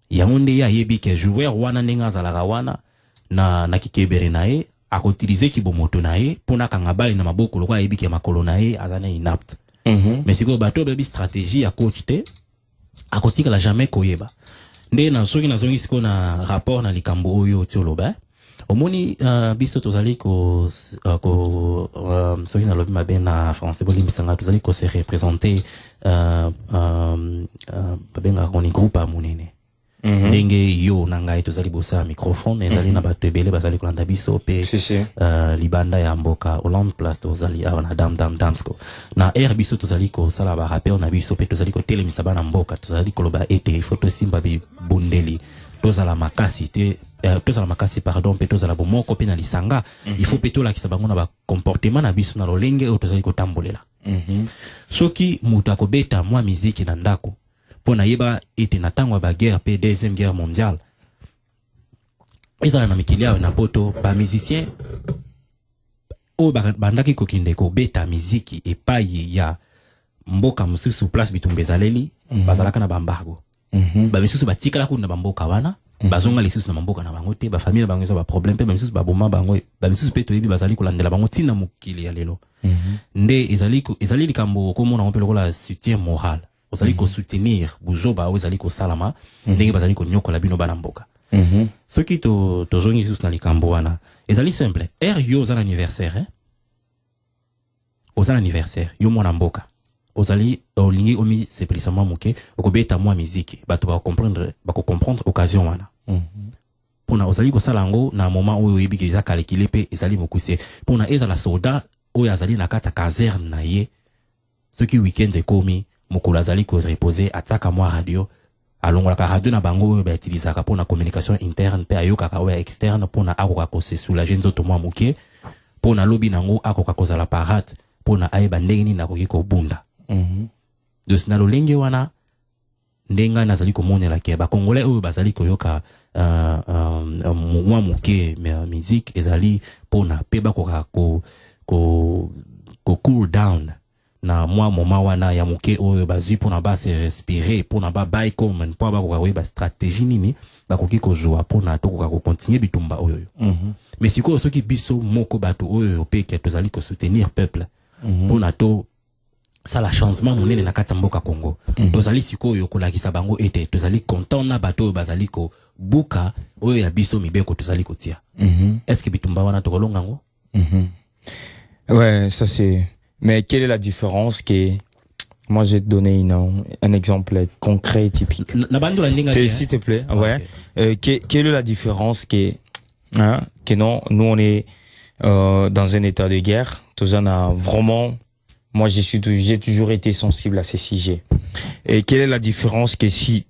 Ya onde ya yebi que joueur wana nenga zalaka wana na kikebere nae a utiliser ki bomoto nae pona kanga bali na maboko lokwa yebi ke makolo nae azana inapt. Mais siko bato bebi stratégie à coach te a kotika la jamais koyeba. Nde na soki na zongi siko na rapport na likambo oyo tioloba. Omoni biso tozali ko soki na lobi mabe na français bolimbisanga tozali ko se représenter babenga koni groupe amunene ndenge yo na ngai tozali bosa microphone ezali na bato ebele bazali kolanda biso pe libanda ya mboka Hollande Place tozali awa na damsko na air biso tozali ko sala ba rappel na biso pe tozali ko telemisa bana mboka tozali koloba ete photo simba bi bundeli tozala makasi te tozala makasi pardon pe tozala bomoko pe na lisanga il faut pe tola kisabango na ba comportement na biso na lolenge o tozali ko tambolela soki muta ko beta mwa muziki na ndako pona yeba ete na tangwa ba guerre pe deuxième guerre mondiale ezala na mikilia na poto ba musicien o bandaki ko kinde ko beta muziki e payi ya mboka mususu place bitumbezaleli bazalaka na bambargo ba misusu batikala kuna bamboka wana bazonga lisusu na mamboka na bango te ba famille na bango zo ba problème pe ba misusu ba boma bango ba misusu pe toyebi bazali kolandela bango tina mokili ya lelo nde ezali likambo ko mona mpe lokola soutien moral ozali ko soutenir buzoba ezali ko salama ndenge bazali ko nyokola bino bana mboka soki to zongi lisusu na likambo wana ezali simple yo za anniversaire oza anniversaire yo mona mboka ozali olingi omi seplisama muke okobeta mwa muziki bato ba comprendre occasion wana pona ozali ko sala ngo na moment oyo yebiki eza calculer pe ezali mokuse pona ezala soldat oyo azali na kata caserne na ye soki weekend ekomi mokolo azali ko reposer ataka mwa radio alongola ka radio na bango oyo ba utilisaka pona communication interne pe ayoka ka oyo externe pona akoka ko se soulager nzoto mwa muke pona lobi nango akoka ko zala parade pona ayeba ndenge nini nakoki ko bunda donc na lolenge wana ndenga nazali komonela ke ba congolais oyo bazali koyoka mwa muke musique ezali pona pe bakoka ko cool down na mwa moment wana ya muke oyo bazwi pona ba se respirer pona ba bay comme po bakoka koyeba stratégie nini bakoki kozwa pona tokoka ko continuer bitumba oyo mais siko soki biso moko bato oyo pe ke tozali ko soutenir peuple pona to ça la changement monene na kati mboka Congo tozali sikoyo kolakisa bango ete tozali content na bato bazali ko buka oyo ya biso mibeko tozali kotia est-ce que bitumba wana tokolonga ngo ouais ça c'est mais quelle est la différence que moi je vais te donner un exemple concret et typique s'il te plaît ouais quelle est la différence que non nous on est dans un état de guerre tous on a vraiment Moi, j'ai toujours été sensible à ces sujets. Et quelle est la différence que si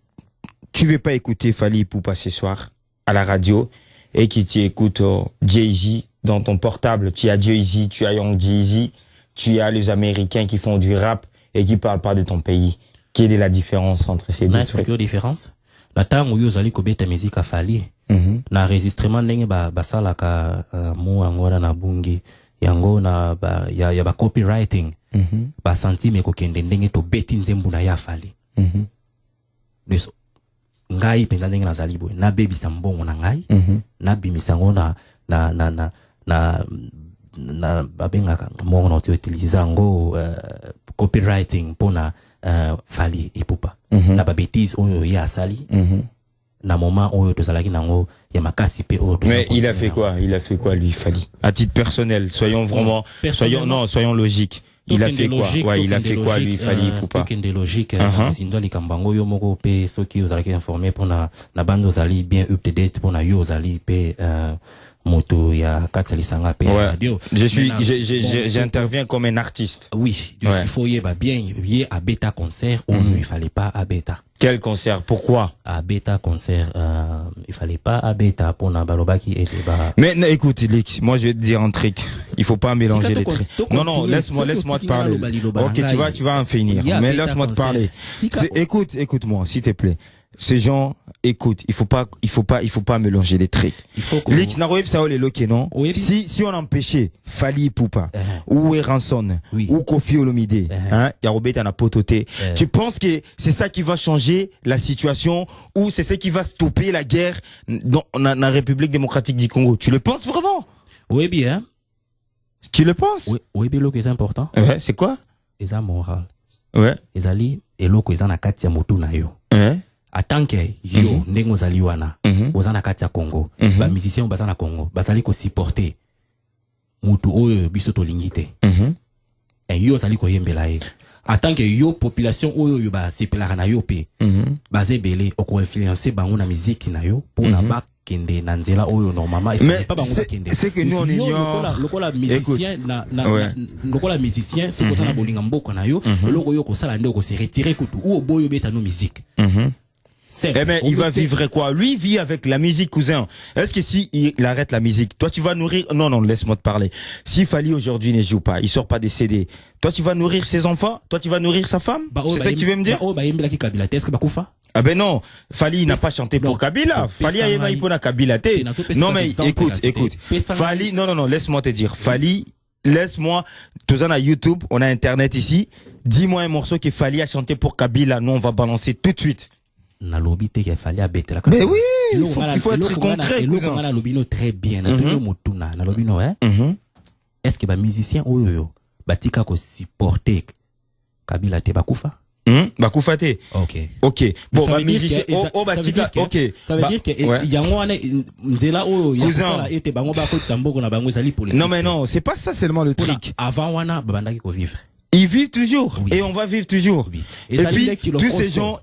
tu veux pas écouter Fally Ipupa ce soir à la radio et que tu écoutes Jay-Z dans ton portable, tu as Jay-Z, tu as Young Jay-Z, tu as les Américains qui font du rap et qui parlent pas de ton pays. Quelle est la différence entre ces deux trucs? La différence? La temps où vous allez kobeta musique à Fally, na enregistrement ndenge basalaka mu angora na bungi yango na ya ba copywriting ba sentime ko kende ndenge to beti nzembu na ya Fally. Leso ngai penda ndenge nazali boy na baby sambongo na ngai na bimisango na babengaka mo na utiliser ngo copywriting pona Fally Ipupa na ba bêtise oyo ya asali na moment oyo tozalaki nango ya makasi pe oyo. Mais il a fait quoi lui Fally? À titre personnel, soyons vraiment soyons logiques. Il a fait quoi? Ouais, il a fait quoi lui Fally Ipupa? Aucune des logiques sindo likambango yo moko pe soki ozalaki informé pona na bando zali bien up to date pona yo zali pe moto ya katsalisanga pe radio. J'interviens comme un artiste. Oui, il faut y bien à bêta concert ou il fallait pas à bêta. Quel concert? Pourquoi? À bêta concert, il fallait pas à bêta pour na baloba qui était ba. Mais non, écoute, Lix, moi je vais te dire un truc. Il faut pas mélanger les trucs. Non, laisse-moi te parler. Ok, tu vas en finir. Mais laisse-moi te parler. Écoute-moi, s'il te plaît. Ces gens, écoute, il faut pas mélanger les trucs. Lix Naroib Sao les loquets, non? Si on empêchait Fally Ipupa, ou Ranson, ou Kofi Olomide, Yarobet en a pototé. Tu penses que c'est ça qui va changer la situation, ou c'est ça qui va stopper la guerre dans la République démocratique du Congo? Tu le penses vraiment? Oui, bien. Tu le penses? Oui, bien, c'est important. Ouais, c'est quoi? C'est moral. Ouais. Les alliés, et l'eau, ils ont la katia motu na yo. Atanke yo ndenge ozali wana ozana kati ya Congo ba musicien bazana Congo bazali ko supporter mutu oyo biso tolingi te et yo ozali ko yembela ye atanke yo population oyo yo ba sepelaka na yo pe bazebele oko influencer bango na musique na yo pour na ba kende na nzela oyo normalement il faut pas bango kende. C'est que nous on ignore lokola musicien lokola musicien ce kozana bolinga mboko na yo loko yo ko sala ndeko se retirer kutu ou boyo beta no musique. Eh ben, il va vivre quoi? Lui vit avec la musique, cousin. Est-ce que si il arrête la musique, toi tu vas nourrir? Non, laisse-moi te parler. Si Fally aujourd'hui ne joue pas, il sort pas des CD. Toi tu vas nourrir ses enfants? Toi tu vas nourrir sa femme? C'est ça que tu veux me dire? Ah ben non, Fally n'a pas chanté pour Kabila. Fally a émaillé pour la Kabila. Non mais écoute. Fally, non, laisse-moi te dire. Fally, laisse-moi, tous on a YouTube, on a Internet ici. Dis-moi un morceau que Fally a chanté pour Kabila. Nous on va balancer tout de suite. Na lobby te fallait à bête la. Mais oui, il faut être concret, cousin. On a lobby très bien, na tout motuna, na lobby no Est-ce que ba musicien oyo batika ko supporter Kabila te bakufa? Bakufa te. OK. Bon, ba musicien batika, OK. Ça veut dire que yango wana nzela oyo ya sala ete bango ba ko tsamboko na bango ezali politique. Non mais non, c'est pas ça seulement le truc. Avant wana babandaki ko vivre. Ils vivent toujours et on va vivre toujours. Oui. Et puis tous ces gens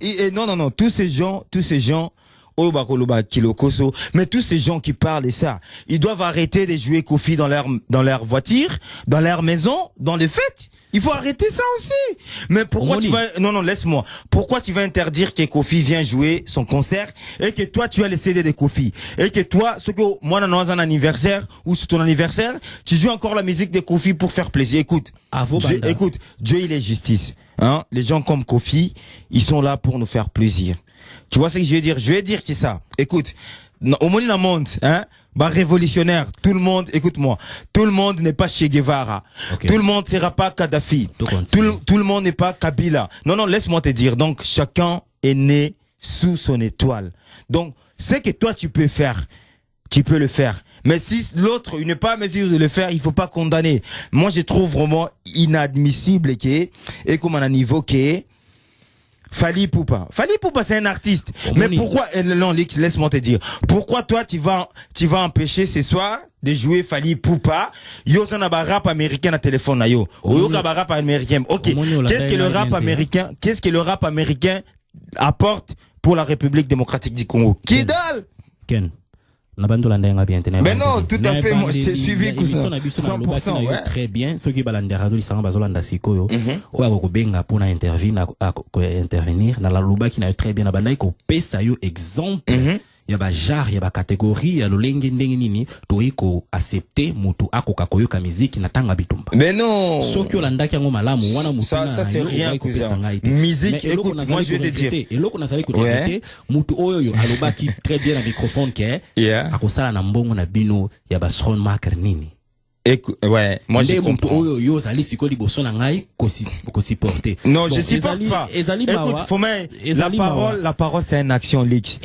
tous ces gens oh bakoloba kilokoso, mais tous ces gens qui parlent de ça, ils doivent arrêter de jouer Kofi dans leur voiture, dans leur maison, dans les fêtes. Il faut arrêter ça aussi. Mais pourquoi non, laisse-moi. Pourquoi tu vas interdire que Kofi vienne jouer son concert et que toi tu as les CD de Kofi et que toi, ce que moi dans un anniversaire ou sur ton anniversaire, tu joues encore la musique de Kofi pour faire plaisir. Écoute, Dieu il est justice. Les gens comme Kofi, ils sont là pour nous faire plaisir. Tu vois ce que je veux dire? Je vais dire que ça. Écoute, au monde, révolutionnaire, tout le monde, écoute-moi, tout le monde n'est pas Che Guevara. Okay. Tout le monde ne sera pas Kadhafi. Tout le monde n'est pas Kabila. Non, laisse-moi te dire. Donc, chacun est né sous son étoile. Donc, ce que toi tu peux faire, tu peux le faire. Mais si l'autre, il n'est pas à mesure de le faire, il faut pas condamner. Moi, je trouve vraiment inadmissible et comme un niveau qui est Fally Ipupa, c'est un artiste. Mais pourquoi, non, laisse-moi te dire. Pourquoi toi, tu vas empêcher ce soir de jouer Fally Ipupa? Yo, ça n'a pas rap américain à téléphone, na yo. Yo, ka rap américain. Ok. Qu'est-ce que le rap américain apporte pour la République démocratique du Congo? Kidal! Ken. Mais non, tout à fait, moi j'ai suivi tout ça. 100%, ouais. Très bien, ceux qui balanda radio lisanga bazolanda sikoyo, oya ko benga pona intervenir na la luba qui na très bien na bandai ko pesa yo exemple. Ya ba genre ya ba catégorie ya lolenge ndenge nini to iko accepter mutu akoka koyoka musique na tanga bitumba. Mais non. Soki olanda ki yango malamu wana mutu ça c'est rien cousin. Musique, écoute, moi je vais te dire. Et loko na sali ko te mutu oyo yo alobaki très bien na microphone ke akosala na mbongo na bino ya ba Strong Marker nini. Écoute, ouais, moi je comprends. Non, je supporte pas. Écoute, la parole c'est une action leaks.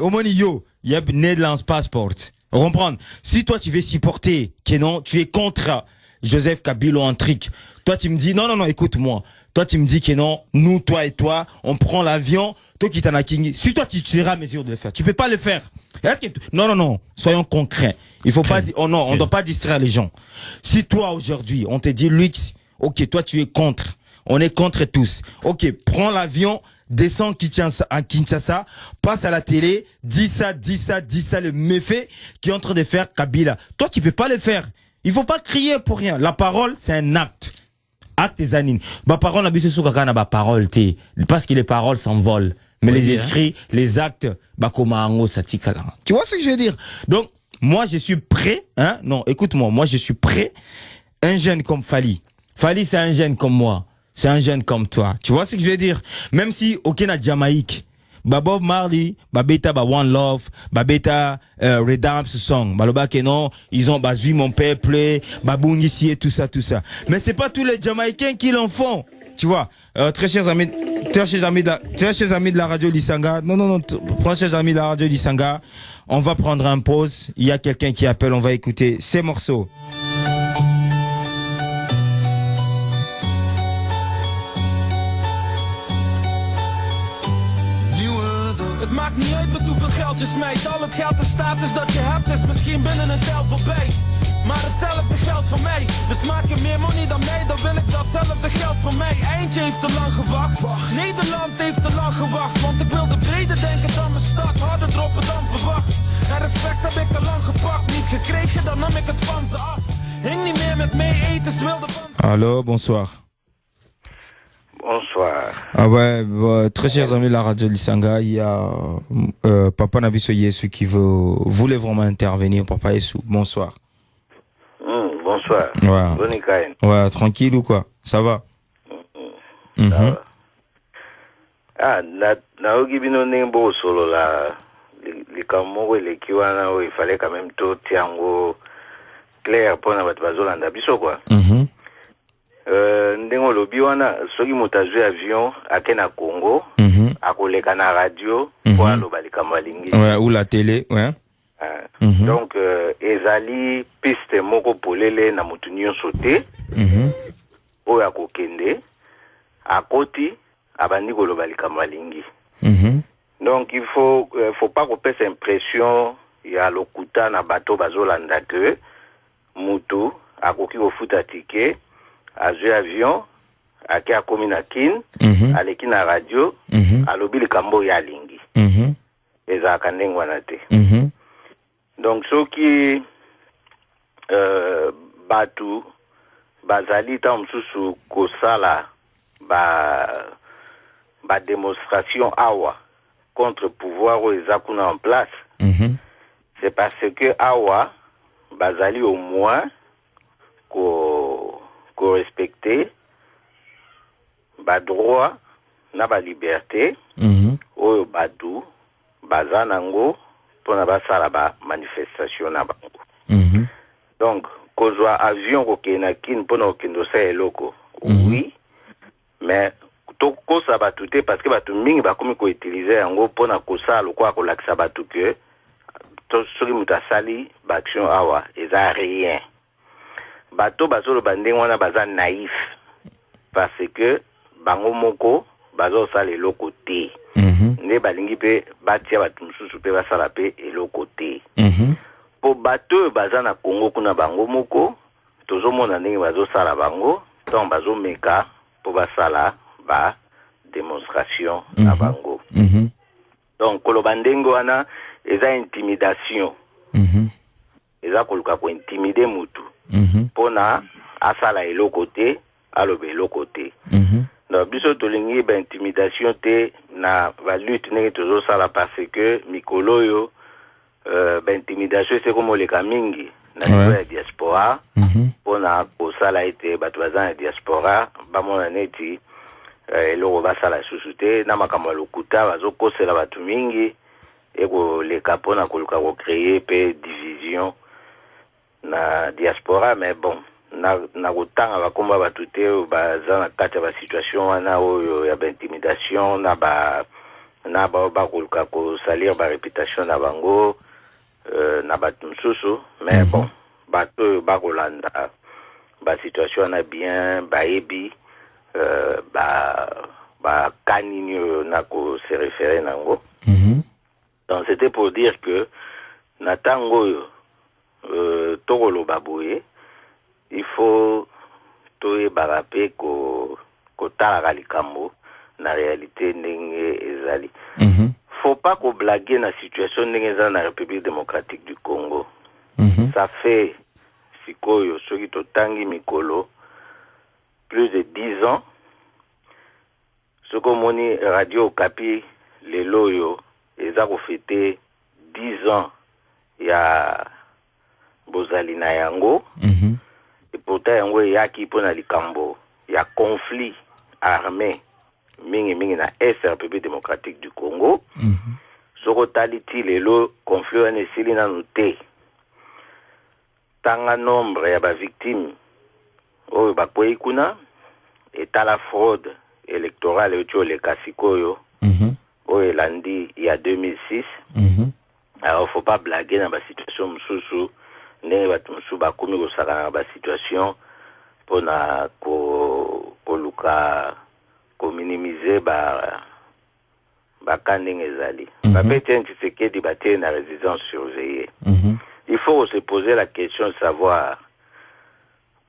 Omoni yo, y a Netherlands passport. Comprendre. Si toi tu veux supporter, que non, tu es contre Joseph Kabila en trick. Toi tu me dis non, écoute-moi. Toi tu me dis que non, nous toi et toi, on prend l'avion, toi qui t'en as king. Si toi tu seras à mesure de le faire, tu peux pas le faire. Est-ce que non, soyons concrets. Il faut pas dire on doit pas distraire les gens. Si toi aujourd'hui, on te dit Lux, OK, toi tu es contre. On est contre tous. OK, prends l'avion, descends à Kinshasa, passe à la télé, dis ça le méfait qui est en train de faire Kabila. Toi tu peux pas le faire. Il faut pas crier pour rien. La parole, c'est un acte. Acte zanine. Ba parole na biso soukaka na ba parole té parce que les paroles s'envolent. Mais les esprits, les actes, tu vois ce que je veux dire? Donc, moi, je suis prêt, non, écoute-moi, moi, je suis prêt. Un jeune comme Fally. Fally, c'est un jeune comme moi. C'est un jeune comme toi. Tu vois ce que je veux dire? Même si, aucun na Jamaïque. Bob Marley, Beta, One Love, Beta, Redemption Song. Baloba que non, ils ont basu mon peuple, Baboung ici et tout ça. Mais c'est pas tous les Jamaïcains qui l'en font. Tu vois, très chers amis de la radio Lisanga, très chers amis de la radio Lisanga, on va prendre un pause. Il y a quelqu'un qui appelle, on va écouter ces morceaux. Het maakt niet uit met hoeveel geld je smijt. Al het geld en status dat je hebt is misschien binnen een tel voorbij. Maar hetzelfde geldt voor mij. Dus maak je meer money dan mij, dan wil ik datzelfde geld voor mij. Eindje heeft te lang gewacht. Nederland heeft te lang gewacht. Want ik wilde breder denken dan mijn stad. Harder droppen dan verwacht. En respect heb ik al lang gepakt. Niet gekregen, dan nam ik het van ze af. Hing niet meer met mee eten, wilde van ze. Allô, bonsoir. Bonsoir. Ah ouais, très chers amis de la radio Lisanga, il y a Papa Nabiso Yesu qui voulait vraiment intervenir. Papa Yesu, bonsoir. Bonsoir. Ouais. Ouais, tranquille ou quoi? Ça va? Ça va. Ah, naogi bino nembo solo la likamoko eleki wana il fallait quand même tout tiango clair pour na bato bazolanda biso quoi. Ndengo lobi wana soki moto azwi avion ake na Congo akoleka na radio po aloba likambo alingi. Ouais, ou la télé, ouais. Donc ezali piste moko polele na motu nyonso te oyo akokende akoti abandi koloba likambo alingi. Donc il faut pas kopesa impression ya lokuta na bato bazolanda ke motu akoki kofuta ticket azwi avion ake akomi na kin aleki na radio alobi likambo ya alingi ezalaka ndenge wana te. Donc soki batu bazali ta mosusu kosala ba démonstration awa contre pouvoir oyo eza kuna en place, c'est parce que awa bazali au moins ko respecter ba droit na ba liberté oyo batu baza nango pona basala ba manifestation na bango. Donc kozwa avion kokena kin pona okendo sa eloko oui, mais to kosa batu te parce que batu mingi bakomi ko utiliser yango pona kosa lokwa ko lakisa batu que to soki muta sali ba action awa eza rien. Bato bazolo bandeng wana baza naïf parce que bango moko bazo sala eloko te. Ne balingi pe batia batu mususu pe basala pe eloko te. Po bato baza na Congo kuna bango moko tozomona ndenge bazo sala bango donc bazo meka po basala ba démonstration na bango. Donc koloba ndenge wana eza intimidation eza koluka kointimide mutu mpona asala eloko te aloba eloko te. Donc biso tolingi intimidation te na lutte ndenge tozosala parce que mikolo oyo intimidation c'est comme oleka mingi na niveau ya diaspora mpona kosala ete bato baza na diaspora bamona neti eloko basala susu te na makambo ya lokuta bazokosela bato mingi ekoleka mpona koluka kocreye mpe division na diaspora. Mais bon na kotanga bakomba bato te baza na kati ya basituation wana oyo ya intimidation na bakoluka kosalir bareputation na bango na bato mosusu. Mais bon bato oyo bakolanda basituation wana bien bayebi bakanini oyo na kose référé nango. Donc c'était pour dire que na tango oyo tokoloba boye il faut toyebaka mpe kotalaka likambo na réalité ndenge ezali. Faut pas koblaguer na situation ndenge eza na République démocratique du Congo. Ça fait sikoyo soki totangi mikolo plus de 10 ans soko moni Radio Okapi lelo oyo eza kofete 10 ans ya bozali na yango. Et pourtant yango yaki pona likambo ya conflit armé mingi na Est République démocratique du Congo. Soko taliti lelo conflit wana esili nanu te. Tanga nombre ya ba victime oyo bakwei kuna etala fraude électorale oyo leka sikoyo oyo elandi ya 2006. Alors faut pas blaguer na ba situation mususu ndenge bato mosusu bakomi kosaka na basituation mpona koluka kominimize baka ndenge ezali. Bapeti Tshisekedi batie na résidence surveillée. Il faut se poser la question de savoir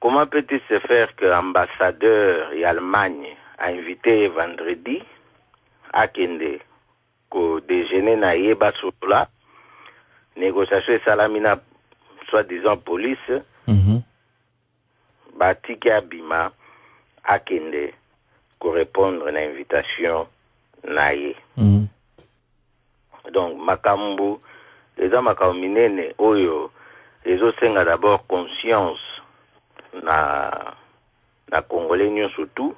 comment peut-il se faire que l'ambassadeur d'Allemagne a invité vendredi à Kende ko déjeuner na yeba sola négociation salamina soi-disant police batiki abima akende ko répondre na invitation na ye. Donc makambu eza makambu minene oyo ezosenga d'abord conscience na Congolais nyonso tout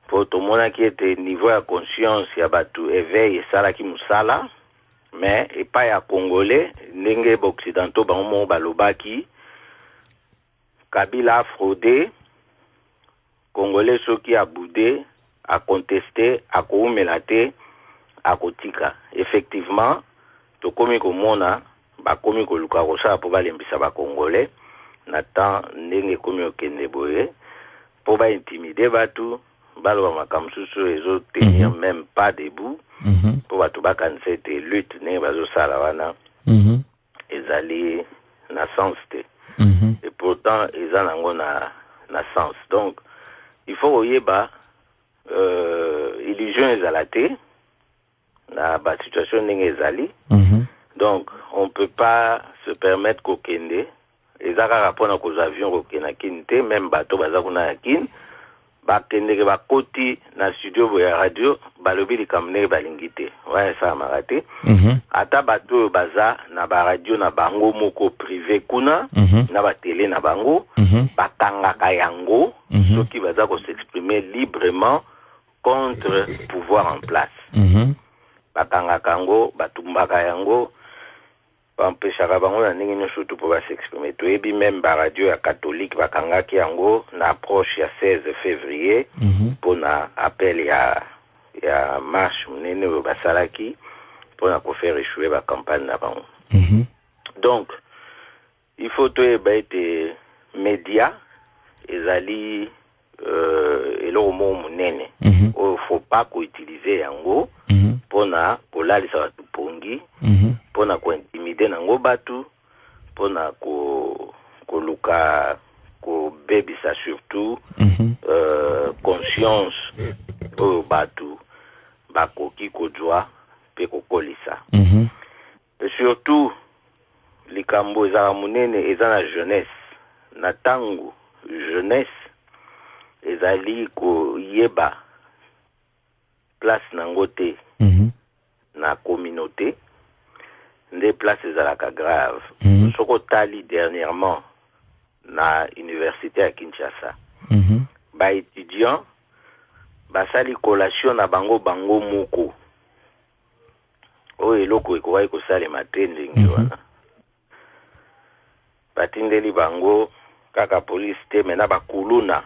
po tomonaki ete niveau ya conscience ya bato éveil esalaki musala. Mais et pas ya Congolais ndenge occidentaux bango balobaki Kabila a fraudé, Congolais soki a boudé, a contesté, a koumelaté, a kotika. Effectivement, to komi komona ba komi koluka kosa po balembisa ba Congolais natan ndenge komi okende boye po ba intimider batu baloba makamsusu ezo tenir même pas debout. Pour batu bakanisa ete lutte ndenge bazosala wana ezali na sens te. Et pourtant eza nango na sens. Donc il faut oyeba illusion ezala te na ba situation ndenge ezali. Donc on peut pas se permettre kokende ezaka rapona ko avion kokena kinte même bato baza kuna ya kin bakende ba koti na studio ya radio balobi likamne balingite ouais ça marate ata bato baza na ba radio na bango moko privé kuna na ba télé na bango bakangaka yango soki baza ko s'exprimer librement contre pouvoir en place bakangaka yango batumbaka yango empêchera bango na ndenge nyonso tout pour s'exprimer. Toyebi même ba radio ya catholique bakangaki yango na approche ya 16 février pour na appel ya marche munene oyo basalaki pour na ko faire échouer ba campagne na bango. Donc il faut toyeba ete média ezali eloko mo munene oyo faut pas ko utiliser yango pona kolalisa batu pongi pona ko intimider nango batu pona koluka ko bebisa surtout conscience oyo batu bakoki kozwa pe kokolisa. Et surtout likambo ezala munene eza na jeunesse na tango jeunesse ezali koyeba place nango te na communauté nde place ezalaka grave soko tali dernièrement na université ya Kinshasa ba étudiant basali collation na bango moko oyo eloko ekokai kosalema te ndenge wana batindeli bango kaka police te mena bakuluna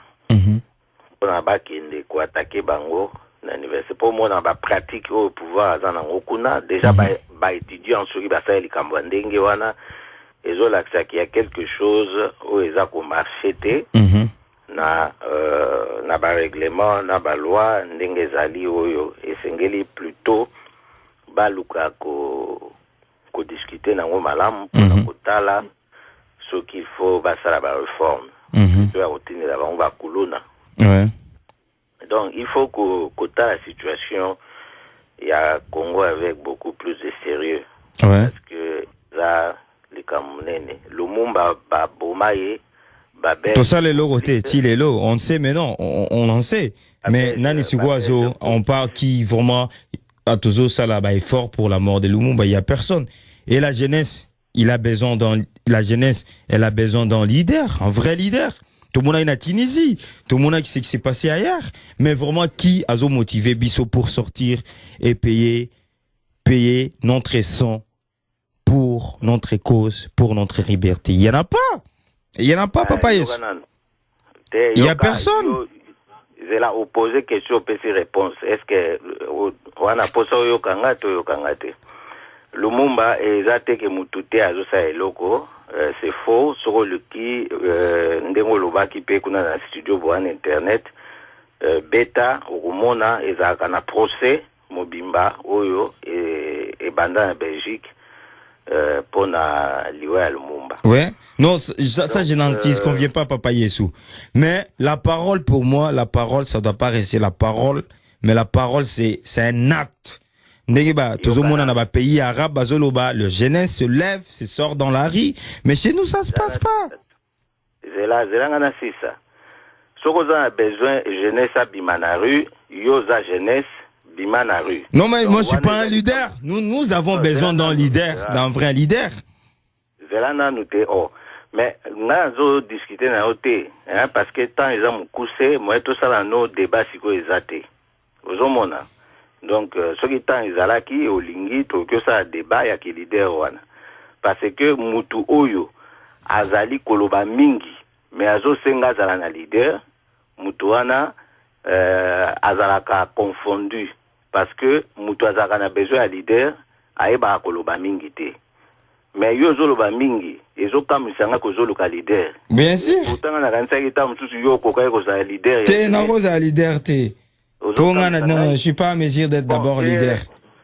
mpona bakende koatake bango na université mpo mona bapratique oyo pouvoir aza nango kuna déjà baétudiant soki basali likambo ya ndenge wana ezolakisaki ya quelque chose oyo eza komarche te na barèglement na baloi ndenge ezali oyo esengeli plutôt baluka kodiscute nango malamu mpona kotala soki il faut basala bareforme so ya kotinela bango bakuluna donc il faut kotala la situation ya Congo avec beaucoup plus de sérieux parce que là likambo nene Lumumba baboma ye tout ça les côté tilelo on sait mais non on en sait mais nani sigwazo on parle qui vraiment a toujours ça là est fort pour la mort de Lumumba, il y a personne et la jeunesse elle a besoin d'un leader, un vrai leader. Tout le monde a une Tunisie, tout le monde a qui s'est passé ailleurs, mais vraiment qui a motivé Bissot pour sortir et payer notre sang pour notre cause, pour notre liberté. Il y en a pas, papa Yesu. Il y a personne. Je l'ai opposé question PC réponse. Est-ce que on a posé au Kangate? Lumumba ezate ke mutute azosa eloko c'est faux sur le qui ndengo lobaki pe kuna na studio boan internet beta okomona ezaka na procès mobimba oyo et banda na Belgique pour na liwa Lumumba. Ouais. Non, ça je n'en conviens pas papa Yesu. Mais la parole pour moi, la parole ça doit pas rester la parole, mais la parole c'est un acte. Ndegeba, tout le monde dans les pays arabes, le jeunesse se lève, se sort dans la rue, mais chez nous ça se passe pas. C'est là c'est ça. Ce qu'on a besoin jeunesse à bimana rue, yosa jeunesse bimana rue. Non mais moi je suis pas un leader. Nous avons besoin d'un leader, d'un vrai leader. Zelana nous te oh. Mais nous discuter na oté, hein parce que tant ils ont coussé, moi tout ça là nos débats siko ezate. Ozomona. Donc ce qui tant izalaki olingi to que ça débat ya ki leader wana parce que mutu oyo azali koloba mingi mais azo senga zala na leader mutu wana azalaka confondu parce que mutu azaka na besoin ya leader ayeba koloba mingi te mais yo zoloba mingi ezo kamisanga ko zoluka leader bien sûr pourtant na kanisa kita mutu yo ko kai ko za leader te na ko za leader te. Non, je suis pas à mesure d'être d'abord leader.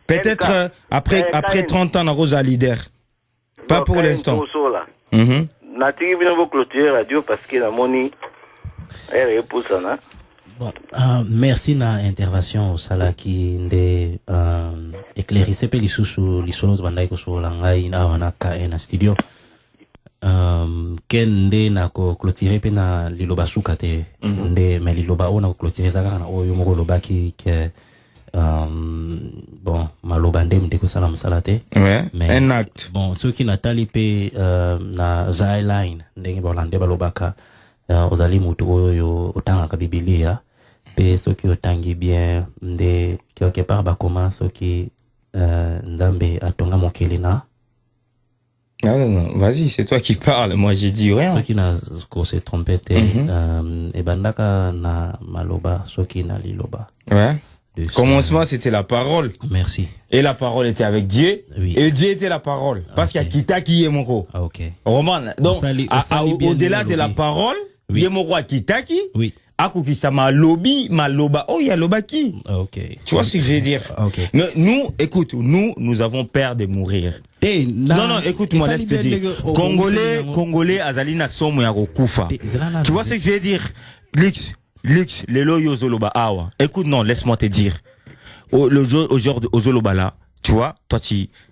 Peut-être après 30 ans, on aura leader. Pas pour l'instant. Merci na intervention sala ki nde éclairissé pe lisusu lisolo bandai ko so langai na wana ka na studio. Kende na ko clôturer pe na liloba sukate nde mais liloba ona ko clôturer zaka na oyo moko loba ki ke bon maloba ndem de ko sala msalate mais un acte bon ceux qui natali pe na Zailine ndenge bolande balobaka ozali mutu oyo otanga ka Biblia pe ceux qui otangi bien nde quelque part ba comment ceux qui ndambe atonga mokeli na. Non, vas-y, c'est toi qui parles. Moi, j'ai dit rien. Ceux qui n'a qu'on s'est trompé, et bandaka na maloba, ceux qui n'a liloba. Ouais. Commencement, c'était la parole. Merci. Et la parole était avec Dieu. Oui. Et Dieu était la parole. Parce qu'il y a Kita qui est mon ok. Roman. Donc, au-delà de la parole, il y a mon roi Kita qui. Oui. Akuki sama lobby, maloba. Oh, il y a lobaki. Ok. Tu vois ce que je veux dire? Ok. Mais nous, écoute, nous avons peur de mourir. Non, écoute-moi, laisse te dire. Congolais, azalina somo ya kufa. Tu vois ce que je veux dire? Lux, lelo yozoloba awa. Écoute, non, laisse-moi te dire. Le jour, au genre de Ozoloba là, tu vois,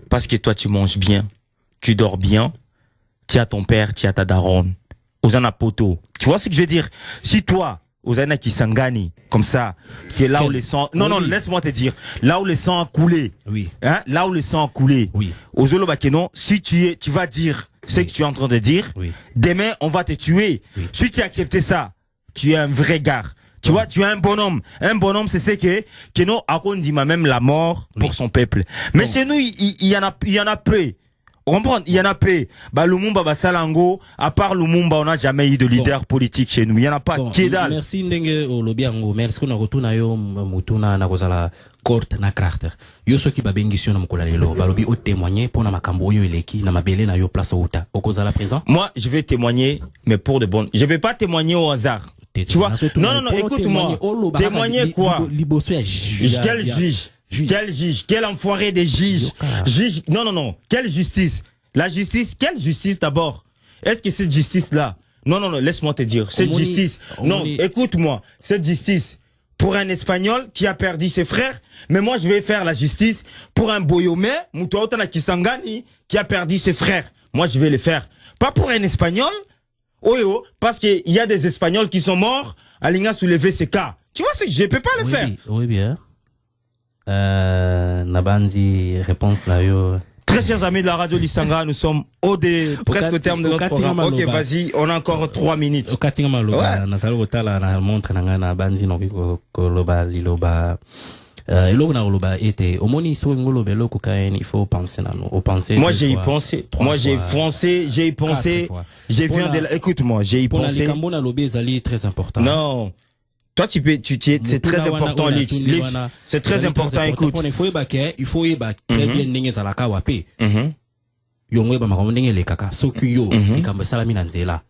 parce que toi tu manges bien, tu dors bien, tu as ton père, tu as ta daronne. Ozana poto. Tu vois ce que je veux dire? Si toi, Ozana Kisangani, comme ça, qui est là où les sangs... Non, non, laisse-moi te dire. Là où les sangs a coulé. Oui. Hein? Là où les sangs a coulé. Oui. Ozolo Bakeno, si tu vas dire ce que tu es en train de dire, demain, on va te tuer. Si tu as accepté ça, tu es un vrai gars. Tu vois, tu es un bonhomme. Un bonhomme, c'est ce que nous, dit même la mort pour son peuple. Mais chez nous, il y en a peu. On comprend, il y en a peu. Bah, Lumumba, Salango, à part Lumumba, on n'a jamais eu de leader politique chez nous. Il y en a pas. Kédal. Merci, Ndenge, Olobiango. Merci, qu'on a retourné yo, Mutuna, Nakozala, Korte, na Krachter. Yo, ceux qui babengissent, na Mkolalelo, Balobi, au témoigner, pour na Makambo, yo, eleki, na Mabele, na yo, place Ota. Okozala présent? Moi, je vais témoigner, mais pour de bonnes. Je vais pas témoigner au hasard. Tu vois? Non, écoute-moi. Témoigner quoi? Quel juge? Quel juge? Quel enfoiré des juges? Juge? Non. Quelle justice? La justice? Quelle justice d'abord? Est-ce que cette justice-là? Non, laisse-moi te dire. Cette justice. Non, écoute-moi. Cette justice. Pour un Espagnol qui a perdu ses frères, mais moi je vais faire la justice pour un Boyomé, Mutuaotana Kisangani, qui a perdu ses frères. Moi je vais le faire. Pas pour un Espagnol. Oh, parce qu'il y a des Espagnols qui sont morts, Alinga soulevé ces cas. Tu vois, je peux pas le faire. Oui, bien. Nabandi, réponse là, yo. Très chers amis de la radio Lisanga, nous sommes presque au terme de notre programme. Ok, vas-y, on a encore 3 minutes. Moi j'ai y pensé. Moi j'ai foncé, j'ai y pensé. J'ai vu de la... Écoute-moi, j'ai y pensé. Très important. Non. Toi, c'est très important, Lich. C'est très important, écoute. Il faut y très bien n'engue salaka wape. Yongwe ba makomndenge le kaka. Sokuyo, ikambe salami nanzela.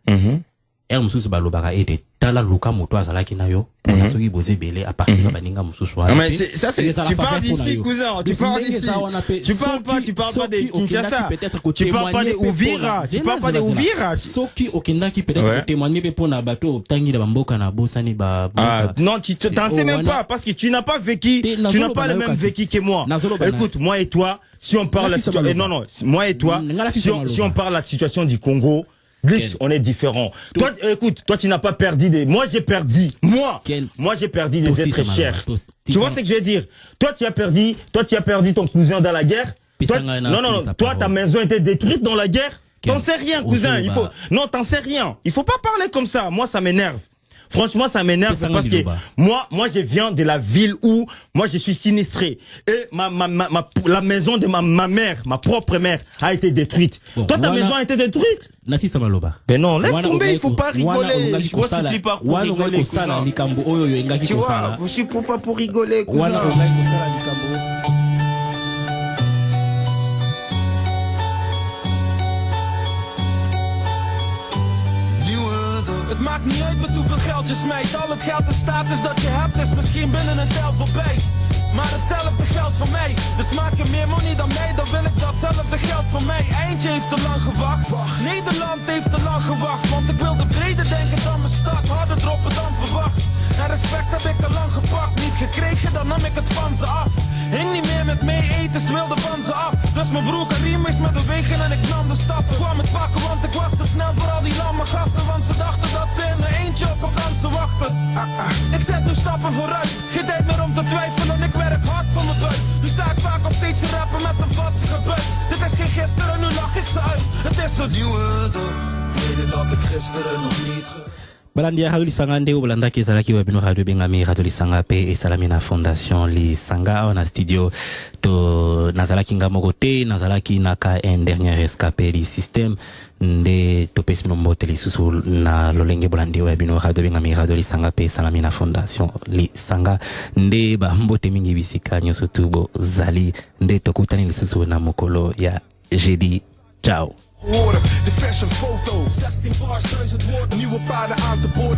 Mususu balobaka ete tala luka moto azalaki na yo. On soki bosé belé à partir de baninga mususu. Mais ça c'est tu parles d'ici, cousin. Tu parles d'ici. Tu parles pas de Kinshasa. Tu parles pas de Uvira. Tu parles pas de Uvira. Soki okindaki peut-être témoigner pour na bateau tangi da bamboka na bosani ba. Non, tu t'en sais même pas parce que tu n'as pas vécu, tu n'as pas le même vécu que moi. Écoute, moi et toi, si on parle la situation, non, moi et toi, si on parle la situation du Congo, Glitch, on est différents. Toi, écoute, toi tu n'as pas perdu des... Moi j'ai perdu. Moi j'ai perdu des êtres chers. Tu vois ce que je veux dire? Toi tu as perdu ton cousin dans la guerre. Non, toi ta maison était détruite dans la guerre. T'en sais rien, cousin. Non, t'en sais rien. Il faut pas parler comme ça. Moi ça m'énerve. Franchement, ça m'énerve parce que moi, je viens de la ville où moi je suis sinistré et la maison de ma mère, ma propre mère, a été détruite. Toi, ta maison a été détruite. Ben non, laisse tomber, il faut pas rigoler. Je crois que c'est pas pour rigoler, cousin. Tu vois, je suis pas pour rigoler, cousin. Het maakt niet uit met hoeveel geld je smijt. Al het geld en status dat je hebt is misschien binnen een tel voorbij. Maar hetzelfde geldt voor mij. Dus maak je meer money dan mij, dan wil ik datzelfde geld voor mij. Eindje heeft te lang gewacht. Nederland heeft te lang gewacht. Want ik wilde breder denken dan mijn stad. Harder droppen dan verwacht. En respect heb ik al lang gepakt. Niet gekregen, dan nam ik het van ze af. Hing niet meer met mee eten, ze wilden van ze af. Dus mijn broer Karim is met bewegen en ik nam de stappen. Kwam het pakken, want ik was te snel voor al die lamme gasten. Want ze dachten dat ze in een eentje op een kansen wachten. Ik zet nu stappen vooruit. Geen tijd meer om te twijfelen, ik werk hard voor mijn buik. Nu sta ik vaak op stage te rappen met een vatsige buik. Dit is geen gisteren, nu lach ik ze uit. Het is een nieuwe dag. Weet dat ik gisteren nog niet... Balandia Radio Lisanga nde Balanda ki ezalaki webino radio bengami Radio Lisanga pe esalami na Fondation Lisanga na studio to nazalaki ngamoko te nazalaki naka un dernier rescapé du système nde to pesino mbote lisusu na lolenge Balandi webino radio bengami Radio Lisanga pe esalami na Fondation Lisanga nde ba mbote mingi bisika nyoso tubo zali nde tokutani lisusu na mokolo ya jeudi. Ciao. De fashion foto, 16 bars, 1000 woorden, nieuwe paarden aan te boorden.